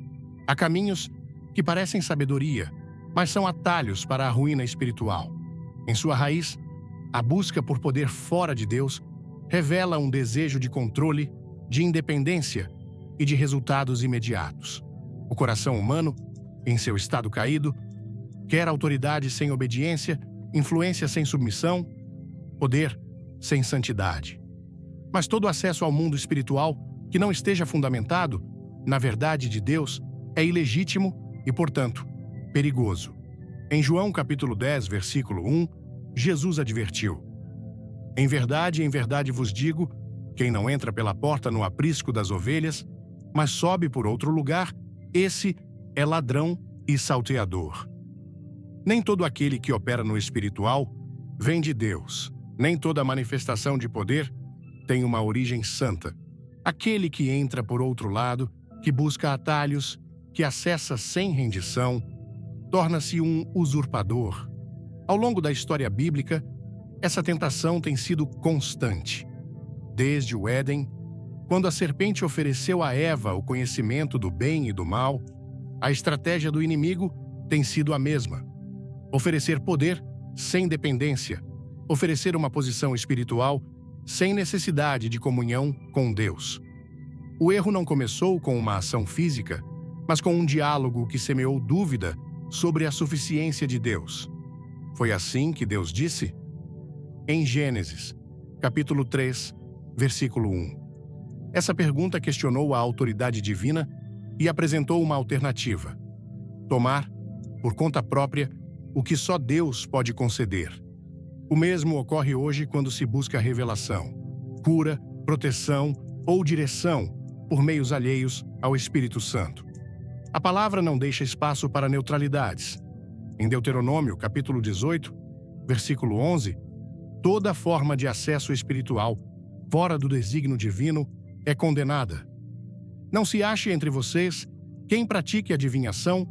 Há caminhos que parecem sabedoria, mas são atalhos para a ruína espiritual. Em sua raiz, a busca por poder fora de Deus revela um desejo de controle, de independência e de resultados imediatos. O coração humano, em seu estado caído, quer autoridade sem obediência, influência sem submissão, poder sem santidade. Mas todo acesso ao mundo espiritual que não esteja fundamentado na verdade de Deus é ilegítimo e, portanto, perigoso. Em João capítulo 10, versículo 1, Jesus advertiu: em verdade vos digo, quem não entra pela porta no aprisco das ovelhas, mas sobe por outro lugar, esse é ladrão e salteador. Nem todo aquele que opera no espiritual vem de Deus, nem toda manifestação de poder tem uma origem santa. Aquele que entra por outro lado, que busca atalhos, que acessa sem rendição, torna-se um usurpador. Ao longo da história bíblica, essa tentação tem sido constante. Desde o Éden, quando a serpente ofereceu a Eva o conhecimento do bem e do mal, a estratégia do inimigo tem sido a mesma: oferecer poder sem dependência, oferecer uma posição espiritual sem necessidade de comunhão com Deus. O erro não começou com uma ação física, mas com um diálogo que semeou dúvida sobre a suficiência de Deus. Foi assim que Deus disse? Em Gênesis, capítulo 3, versículo 1. Essa pergunta questionou a autoridade divina e apresentou uma alternativa: tomar, por conta própria, o que só Deus pode conceder. O mesmo ocorre hoje quando se busca revelação, cura, proteção ou direção por meios alheios ao Espírito Santo. A palavra não deixa espaço para neutralidades. Em Deuteronômio, capítulo 18, versículo 11, toda forma de acesso espiritual fora do desígnio divino é condenada. Não se ache entre vocês quem pratique adivinhação,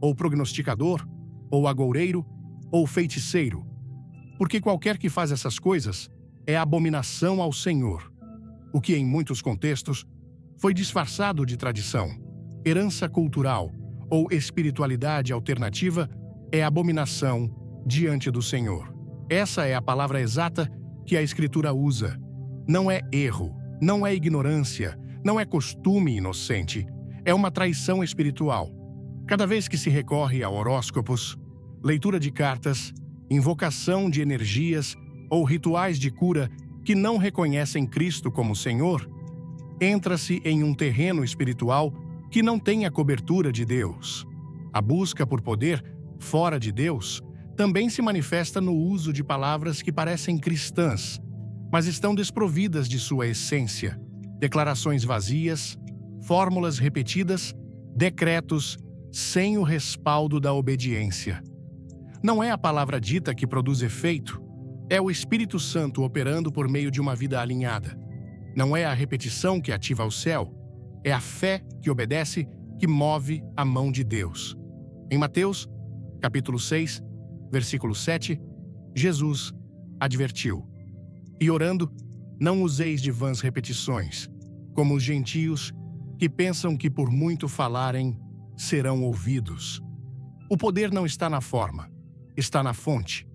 ou prognosticador, ou agoureiro, ou feiticeiro, porque qualquer que faz essas coisas é abominação ao Senhor, o que em muitos contextos foi disfarçado de tradição, herança cultural ou espiritualidade alternativa é abominação diante do Senhor. Essa é a palavra exata que a Escritura usa. Não é erro, não é ignorância, não é costume inocente. É uma traição espiritual. Cada vez que se recorre a horóscopos, leitura de cartas, invocação de energias ou rituais de cura que não reconhecem Cristo como Senhor, entra-se em um terreno espiritual que não tem a cobertura de Deus. A busca por poder fora de Deus também se manifesta no uso de palavras que parecem cristãs, mas estão desprovidas de sua essência. Declarações vazias, fórmulas repetidas, decretos sem o respaldo da obediência. Não é a palavra dita que produz efeito, é o Espírito Santo operando por meio de uma vida alinhada. Não é a repetição que ativa o céu, é a fé que obedece que move a mão de Deus. Em Mateus, capítulo 6, versículo 7, Jesus advertiu: "E orando, não useis de vãs repetições, como os gentios que pensam que por muito falarem serão ouvidos." O poder não está na forma, está na fonte.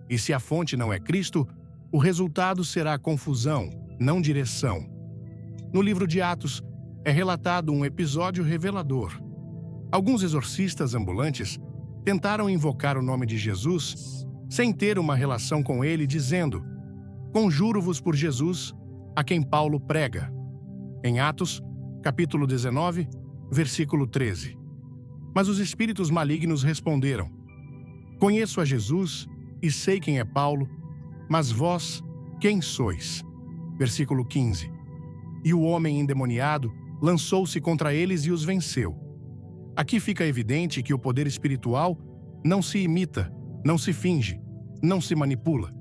E se a fonte não é Cristo, o resultado será confusão, não direção. No livro de Atos, é relatado um episódio revelador. Alguns exorcistas ambulantes tentaram invocar o nome de Jesus sem ter uma relação com ele, dizendo: "Conjuro-vos por Jesus, a quem Paulo prega." Em Atos, capítulo 19, versículo 13. Mas os espíritos malignos responderam: "Conheço a Jesus e sei quem é Paulo, mas vós, quem sois?" Versículo 15. E o homem endemoniado lançou-se contra eles e os venceu. Aqui fica evidente que o poder espiritual não se imita, não se finge, não se manipula.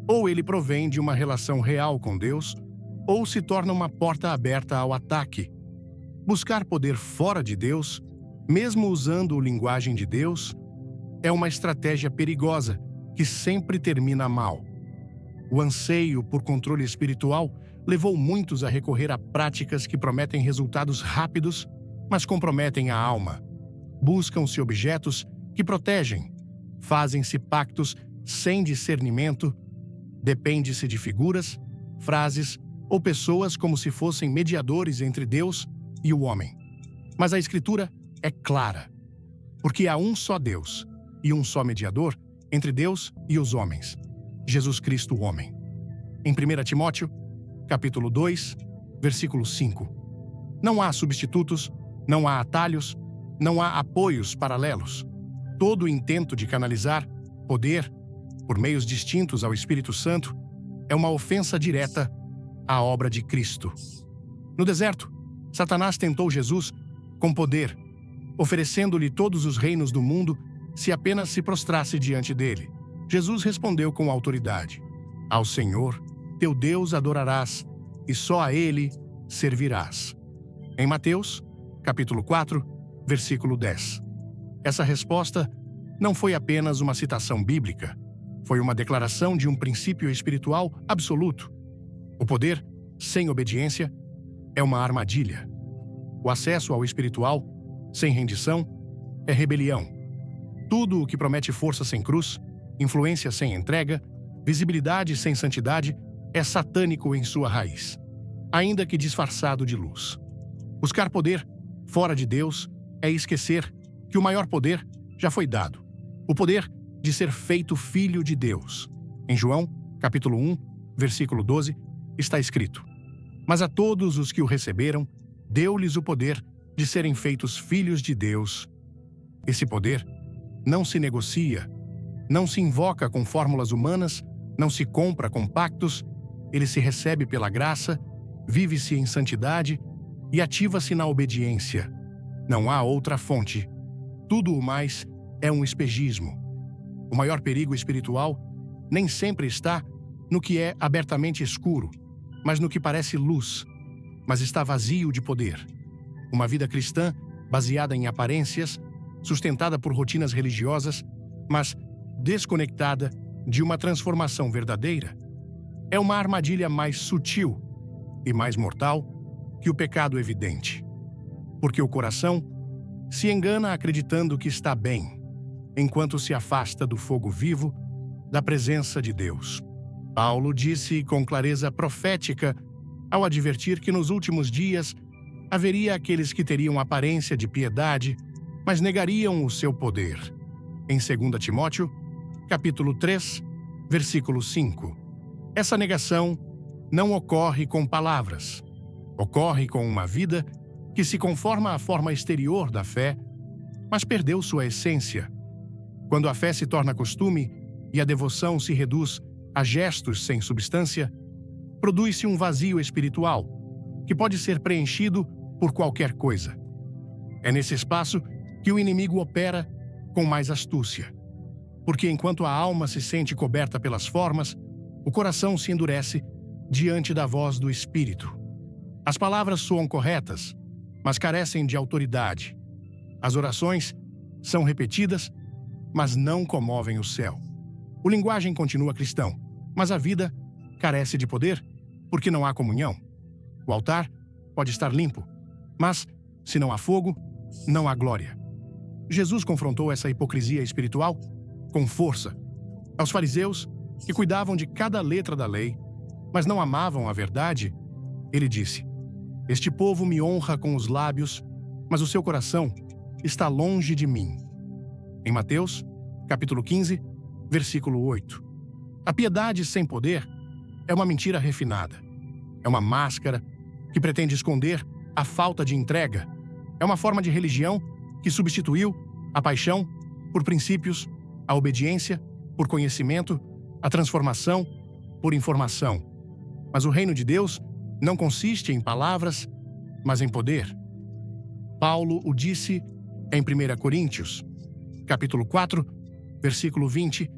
Ou ele provém de uma relação real com Deus, ou se torna uma porta aberta ao ataque. Buscar poder fora de Deus, mesmo usando a linguagem de Deus, é uma estratégia perigosa que sempre termina mal. O anseio por controle espiritual levou muitos a recorrer a práticas que prometem resultados rápidos, mas comprometem a alma. Buscam-se objetos que protegem, fazem-se pactos sem discernimento, depende-se de figuras, frases ou pessoas como se fossem mediadores entre Deus e o homem. Mas a Escritura é clara, porque há um só Deus e um só mediador entre Deus e os homens, Jesus Cristo, o homem. Em 1 Timóteo, capítulo 2, versículo 5. Não há substitutos, não há atalhos, não há apoios paralelos. Todo o intento de canalizar poder por meios distintos ao Espírito Santo é uma ofensa direta à obra de Cristo. No deserto, Satanás tentou Jesus com poder, oferecendo-lhe todos os reinos do mundo se apenas se prostrasse diante dele. Jesus respondeu com autoridade: "Ao Senhor, teu Deus, adorarás, e só a Ele servirás." Em Mateus, capítulo 4, versículo 10. Essa resposta não foi apenas uma citação bíblica, foi uma declaração de um princípio espiritual absoluto. O poder, sem obediência, é uma armadilha. O acesso ao espiritual, sem rendição, é rebelião. Tudo o que promete força sem cruz, influência sem entrega, visibilidade sem santidade, é satânico em sua raiz, ainda que disfarçado de luz. Buscar poder fora de Deus é esquecer que o maior poder já foi dado, o poder de ser feito filho de Deus. Em João, capítulo 1, versículo 12, está escrito: "Mas a todos os que o receberam, deu-lhes o poder de serem feitos filhos de Deus." Esse poder não se negocia, não se invoca com fórmulas humanas, não se compra com pactos, ele se recebe pela graça, vive-se em santidade e ativa-se na obediência. Não há outra fonte. Tudo o mais é um espejismo. O maior perigo espiritual nem sempre está no que é abertamente escuro, mas no que parece luz, mas está vazio de poder. Uma vida cristã baseada em aparências, sustentada por rotinas religiosas, mas desconectada de uma transformação verdadeira, é uma armadilha mais sutil e mais mortal que o pecado evidente. Porque o coração se engana acreditando que está bem, enquanto se afasta do fogo vivo da presença de Deus. Paulo disse com clareza profética ao advertir que nos últimos dias haveria aqueles que teriam aparência de piedade, mas negariam o seu poder. Em 2 Timóteo, capítulo 3, versículo 5. Essa negação não ocorre com palavras. Ocorre com uma vida que se conforma à forma exterior da fé, mas perdeu sua essência. Quando a fé se torna costume e a devoção se reduz a gestos sem substância, produz-se um vazio espiritual que pode ser preenchido por qualquer coisa. É nesse espaço que o inimigo opera com mais astúcia. Porque enquanto a alma se sente coberta pelas formas, o coração se endurece diante da voz do Espírito. As palavras soam corretas, mas carecem de autoridade. As orações são repetidas, mas não comovem o céu. O linguagem continua cristão, mas a vida carece de poder porque não há comunhão. O altar pode estar limpo, mas, se não há fogo, não há glória. Jesus confrontou essa hipocrisia espiritual com força. Aos fariseus, que cuidavam de cada letra da lei, mas não amavam a verdade, ele disse: "Este povo me honra com os lábios, mas o seu coração está longe de mim." Em Mateus, capítulo 15, versículo 8. A piedade sem poder é uma mentira refinada. É uma máscara que pretende esconder a falta de entrega. É uma forma de religião que substituiu a paixão por princípios, a obediência por conhecimento, a transformação por informação. Mas o reino de Deus não consiste em palavras, mas em poder. Paulo o disse em 1 Coríntios, capítulo 4, versículo 20,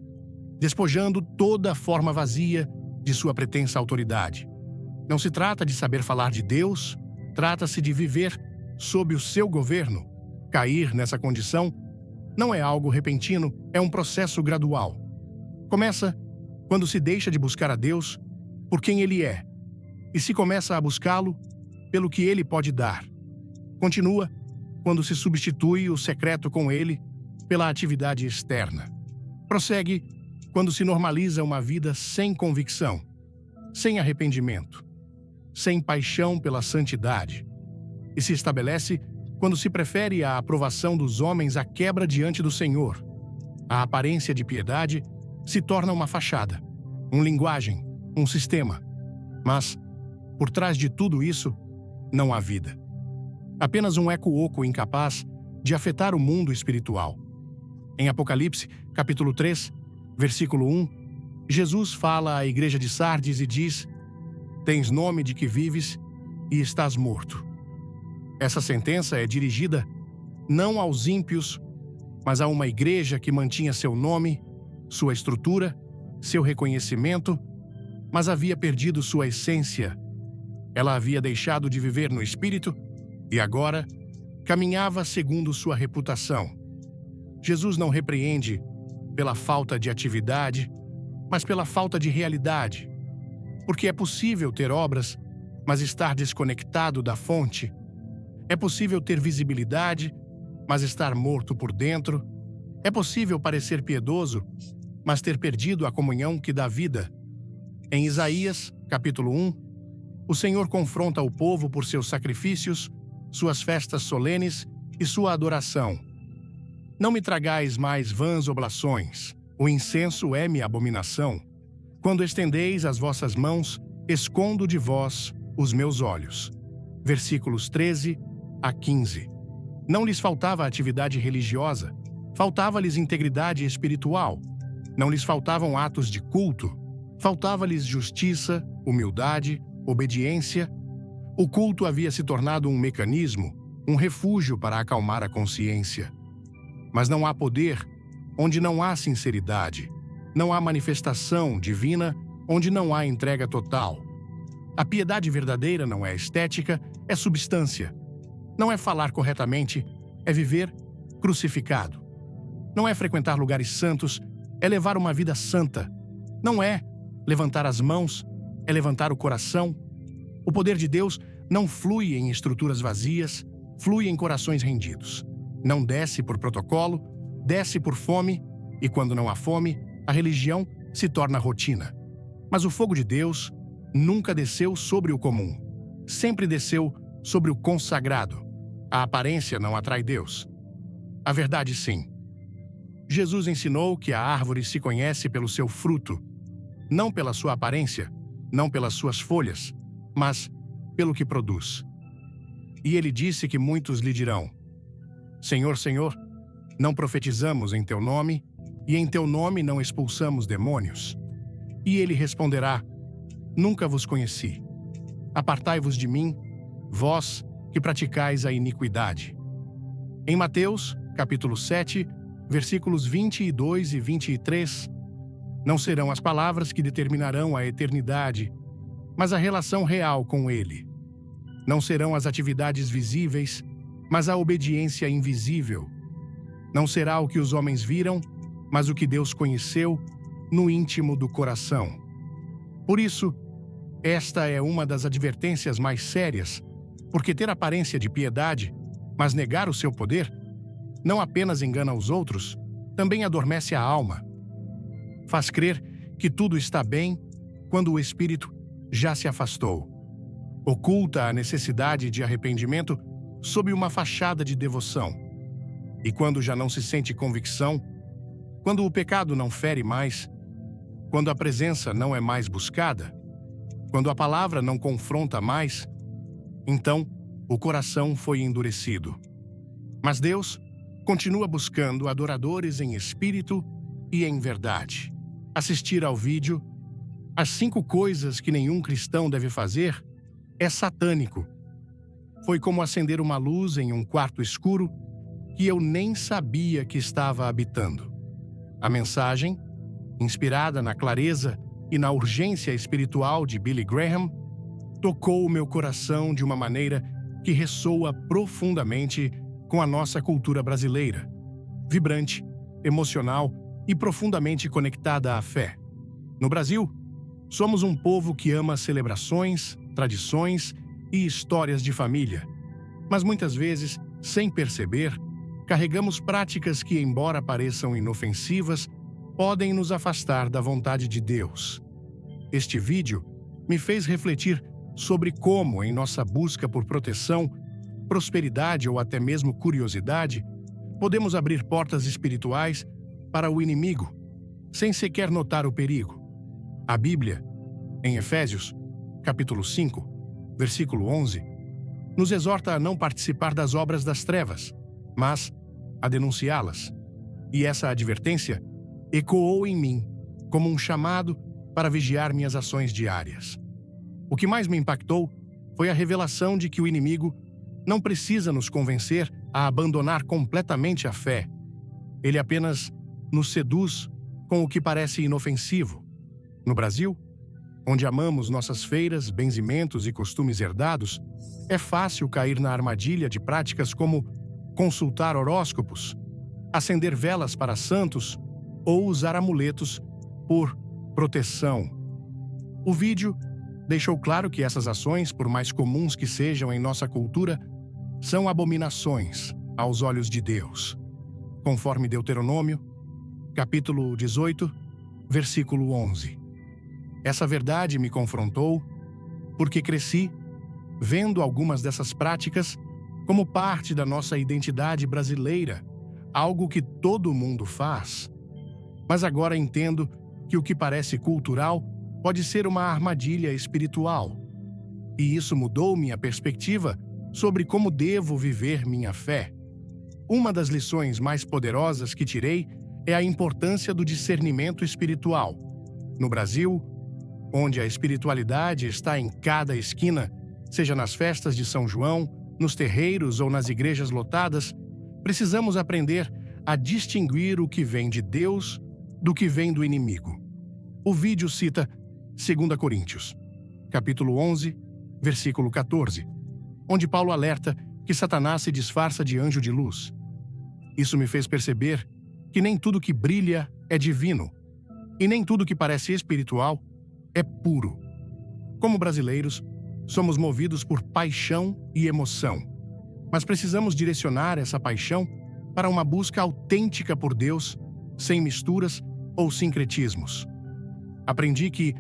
despojando toda a forma vazia de sua pretensa autoridade. Não se trata de saber falar de Deus, trata-se de viver sob o seu governo. Cair nessa condição não é algo repentino, é um processo gradual. Começa quando se deixa de buscar a Deus por quem Ele é, e se começa a buscá-lo pelo que Ele pode dar. Continua quando se substitui o secreto com Ele pela atividade externa. Prossegue quando se normaliza uma vida sem convicção, sem arrependimento, sem paixão pela santidade, e se estabelece quando se prefere a aprovação dos homens à quebra diante do Senhor. A aparência de piedade se torna uma fachada, uma linguagem, um sistema. Mas, por trás de tudo isso, não há vida. Apenas um eco oco incapaz de afetar o mundo espiritual. Em Apocalipse, capítulo 3, versículo 1, Jesus fala à igreja de Sardes e diz: "Tens nome de que vives e estás morto." Essa sentença é dirigida não aos ímpios, mas a uma igreja que mantinha seu nome, sua estrutura, seu reconhecimento, mas havia perdido sua essência. Ela havia deixado de viver no espírito e agora caminhava segundo sua reputação. Jesus não repreende pela falta de atividade, mas pela falta de realidade. Porque é possível ter obras, mas estar desconectado da fonte. É possível ter visibilidade, mas estar morto por dentro. É possível parecer piedoso, mas ter perdido a comunhão que dá vida. Em Isaías, capítulo 1, o Senhor confronta o povo por seus sacrifícios, suas festas solenes e sua adoração. "Não me tragais mais vãs oblações, o incenso é-me abominação. Quando estendeis as vossas mãos, escondo de vós os meus olhos." Versículos 13 a 15. Não lhes faltava atividade religiosa, faltava-lhes integridade espiritual. Não lhes faltavam atos de culto, faltava-lhes justiça, humildade, obediência. O culto havia se tornado um mecanismo, um refúgio para acalmar a consciência. Mas não há poder onde não há sinceridade. Não há manifestação divina onde não há entrega total. A piedade verdadeira não é estética, é substância. Não é falar corretamente, é viver crucificado. Não é frequentar lugares santos, é levar uma vida santa. Não é levantar as mãos, é levantar o coração. O poder de Deus não flui em estruturas vazias, flui em corações rendidos. Não desce por protocolo, desce por fome, e quando não há fome, a religião se torna rotina. Mas o fogo de Deus nunca desceu sobre o comum. Sempre desceu sobre o consagrado. A aparência não atrai Deus. A verdade, sim. Jesus ensinou que a árvore se conhece pelo seu fruto, não pela sua aparência, não pelas suas folhas, mas pelo que produz. E ele disse que muitos lhe dirão: Senhor, Senhor, não profetizamos em teu nome, e em teu nome não expulsamos demônios? E ele responderá: Nunca vos conheci. Apartai-vos de mim, vós que praticais a iniquidade. Em Mateus, capítulo 7, versículos 22 e 23, não serão as palavras que determinarão a eternidade, mas a relação real com Ele. Não serão as atividades visíveis, mas a obediência invisível. Não será o que os homens viram, mas o que Deus conheceu no íntimo do coração. Por isso, esta é uma das advertências mais sérias, porque ter aparência de piedade, mas negar o seu poder, não apenas engana os outros, também adormece a alma. Faz crer que tudo está bem quando o espírito já se afastou. Oculta a necessidade de arrependimento sob uma fachada de devoção. E quando já não se sente convicção, quando o pecado não fere mais, quando a presença não é mais buscada, quando a palavra não confronta mais, então o coração foi endurecido. Mas Deus continua buscando adoradores em espírito e em verdade. Assistir ao vídeo As 5 coisas que nenhum cristão deve fazer é satânico. Foi como acender uma luz em um quarto escuro que eu nem sabia que estava habitando. A mensagem, inspirada na clareza e na urgência espiritual de Billy Graham, tocou o meu coração de uma maneira que ressoa profundamente com a nossa cultura brasileira, vibrante, emocional e profundamente conectada à fé. No Brasil, somos um povo que ama celebrações, tradições e histórias de família, mas muitas vezes, sem perceber, carregamos práticas que, embora pareçam inofensivas, podem nos afastar da vontade de Deus. Este vídeo me fez refletir sobre como, em nossa busca por proteção, prosperidade ou até mesmo curiosidade, podemos abrir portas espirituais para o inimigo, sem sequer notar o perigo. A Bíblia, em Efésios, capítulo 5, versículo 11, nos exorta a não participar das obras das trevas, mas a denunciá-las. E essa advertência ecoou em mim como um chamado para vigiar minhas ações diárias. O que mais me impactou foi a revelação de que o inimigo não precisa nos convencer a abandonar completamente a fé. Ele apenas nos seduz com o que parece inofensivo. No Brasil, onde amamos nossas feiras, benzimentos e costumes herdados, é fácil cair na armadilha de práticas como consultar horóscopos, acender velas para santos ou usar amuletos por proteção. O vídeo deixou claro que essas ações, por mais comuns que sejam em nossa cultura, são abominações aos olhos de Deus, conforme Deuteronômio, capítulo 18, versículo 11. Essa verdade me confrontou porque cresci vendo algumas dessas práticas como parte da nossa identidade brasileira, algo que todo mundo faz. Mas agora entendo que o que parece cultural pode ser uma armadilha espiritual. E isso mudou minha perspectiva sobre como devo viver minha fé. Uma das lições mais poderosas que tirei é a importância do discernimento espiritual. No Brasil, onde a espiritualidade está em cada esquina, seja nas festas de São João, nos terreiros ou nas igrejas lotadas, precisamos aprender a distinguir o que vem de Deus do que vem do inimigo. O vídeo cita 2 Coríntios, capítulo 11, versículo 14, onde Paulo alerta que Satanás se disfarça de anjo de luz. Isso me fez perceber que nem tudo que brilha é divino, e nem tudo que parece espiritual é puro. Como brasileiros, somos movidos por paixão e emoção, mas precisamos direcionar essa paixão para uma busca autêntica por Deus, sem misturas ou sincretismos. Aprendi que,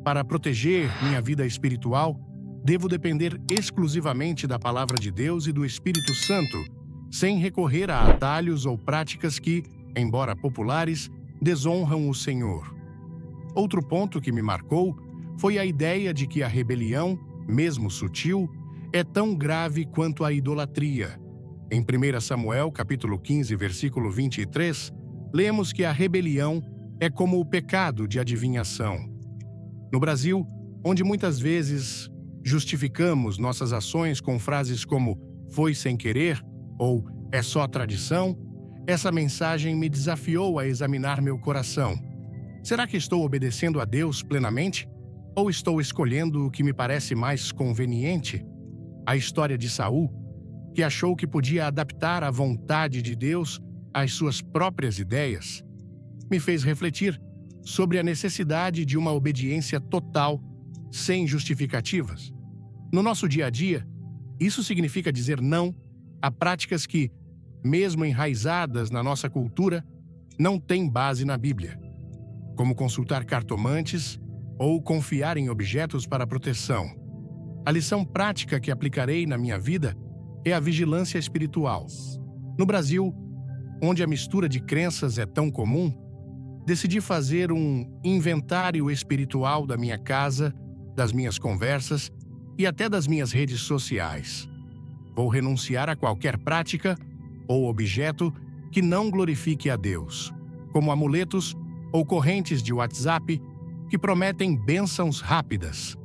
para proteger minha vida espiritual, devo depender exclusivamente da Palavra de Deus e do Espírito Santo, sem recorrer a atalhos ou práticas que, embora populares, desonram o Senhor. Outro ponto que me marcou foi a ideia de que a rebelião, mesmo sutil, é tão grave quanto a idolatria. Em 1 Samuel, capítulo 15, versículo 23, lemos que a rebelião é como o pecado de adivinhação. No Brasil, onde muitas vezes justificamos nossas ações com frases como "foi sem querer" ou "é só tradição", essa mensagem me desafiou a examinar meu coração. Será que estou obedecendo a Deus plenamente? Ou estou escolhendo o que me parece mais conveniente? A história de Saul, que achou que podia adaptar a vontade de Deus às suas próprias ideias, me fez refletir sobre a necessidade de uma obediência total, sem justificativas. No nosso dia a dia, isso significa dizer não a práticas que, mesmo enraizadas na nossa cultura, não têm base na Bíblia, como consultar cartomantes ou confiar em objetos para proteção. A lição prática que aplicarei na minha vida é a vigilância espiritual. No Brasil, onde a mistura de crenças é tão comum, decidi fazer um inventário espiritual da minha casa, das minhas conversas e até das minhas redes sociais. Vou renunciar a qualquer prática ou objeto que não glorifique a Deus, como amuletos ou correntes de WhatsApp que prometem bênçãos rápidas.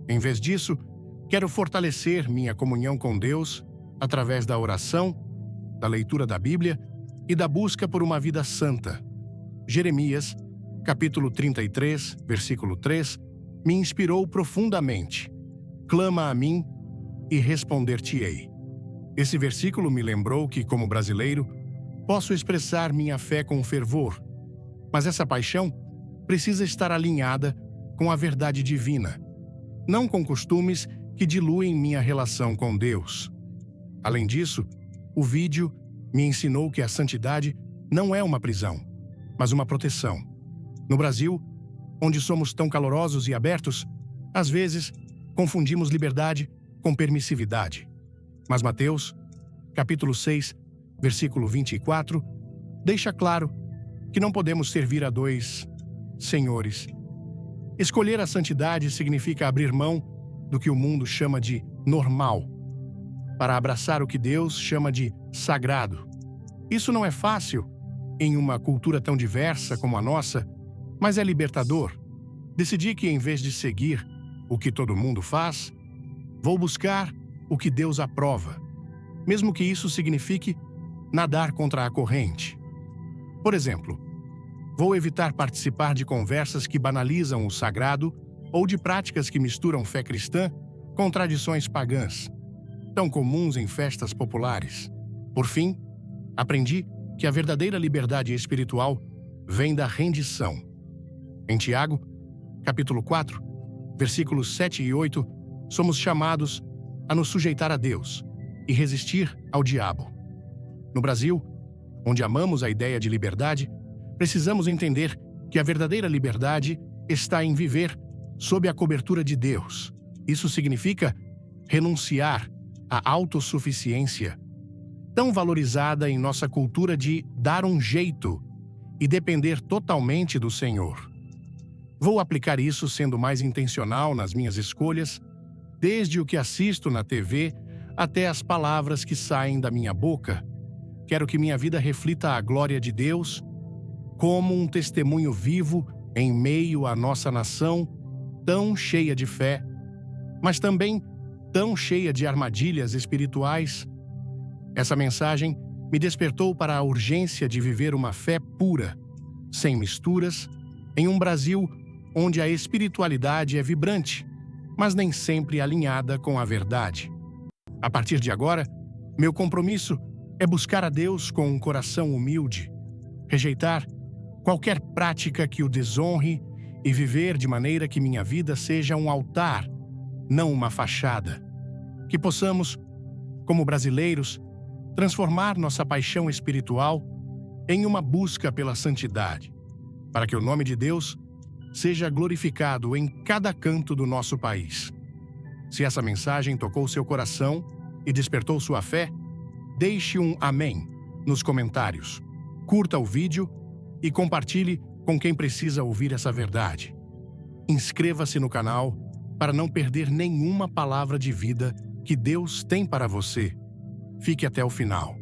Em vez disso, quero fortalecer minha comunhão com Deus através da oração, da leitura da Bíblia e da busca por uma vida santa. Jeremias, capítulo 33, versículo 3, me inspirou profundamente. Clama a mim e responder-te-ei. Esse versículo me lembrou que, como brasileiro, posso expressar minha fé com fervor, mas essa paixão precisa estar alinhada com a verdade divina, não com costumes que diluem minha relação com Deus. Além disso, o vídeo me ensinou que a santidade não é uma prisão, mas uma proteção. No Brasil, onde somos tão calorosos e abertos, às vezes confundimos liberdade com permissividade. Mas Mateus, capítulo 6, versículo 24, deixa claro que não podemos servir a dois senhores. Escolher a santidade significa abrir mão do que o mundo chama de normal, para abraçar o que Deus chama de sagrado. Isso não é fácil em uma cultura tão diversa como a nossa, mas é libertador. Decidi que, em vez de seguir o que todo mundo faz, vou buscar o que Deus aprova, mesmo que isso signifique nadar contra a corrente. Por exemplo, vou evitar participar de conversas que banalizam o sagrado ou de práticas que misturam fé cristã com tradições pagãs, tão comuns em festas populares. Por fim, aprendi que a verdadeira liberdade espiritual vem da rendição. Em Tiago, capítulo 4, versículos 7 e 8, somos chamados a nos sujeitar a Deus e resistir ao diabo. No Brasil, onde amamos a ideia de liberdade, precisamos entender que a verdadeira liberdade está em viver sob a cobertura de Deus. Isso significa renunciar à autossuficiência, tão valorizada em nossa cultura de dar um jeito e depender totalmente do Senhor. Vou aplicar isso sendo mais intencional nas minhas escolhas, desde o que assisto na TV até as palavras que saem da minha boca. Quero que minha vida reflita a glória de Deus como um testemunho vivo em meio à nossa nação tão cheia de fé, mas também tão cheia de armadilhas espirituais. Essa mensagem me despertou para a urgência de viver uma fé pura, sem misturas, em um Brasil onde a espiritualidade é vibrante, mas nem sempre alinhada com a verdade. A partir de agora, meu compromisso é buscar a Deus com um coração humilde, rejeitar qualquer prática que o desonre e viver de maneira que minha vida seja um altar, não uma fachada. Que possamos, como brasileiros, transformar nossa paixão espiritual em uma busca pela santidade, para que o nome de Deus seja glorificado em cada canto do nosso país. Se essa mensagem tocou seu coração e despertou sua fé, deixe um amém nos comentários, curta o vídeo e compartilhe com quem precisa ouvir essa verdade. Inscreva-se no canal para não perder nenhuma palavra de vida que Deus tem para você. Fique até o final,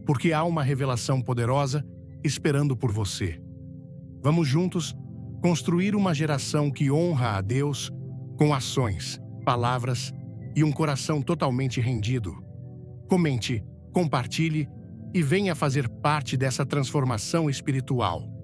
porque há uma revelação poderosa esperando por você. Vamos juntos construir uma geração que honra a Deus com ações, palavras e um coração totalmente rendido. Comente, compartilhe e venha fazer parte dessa transformação espiritual.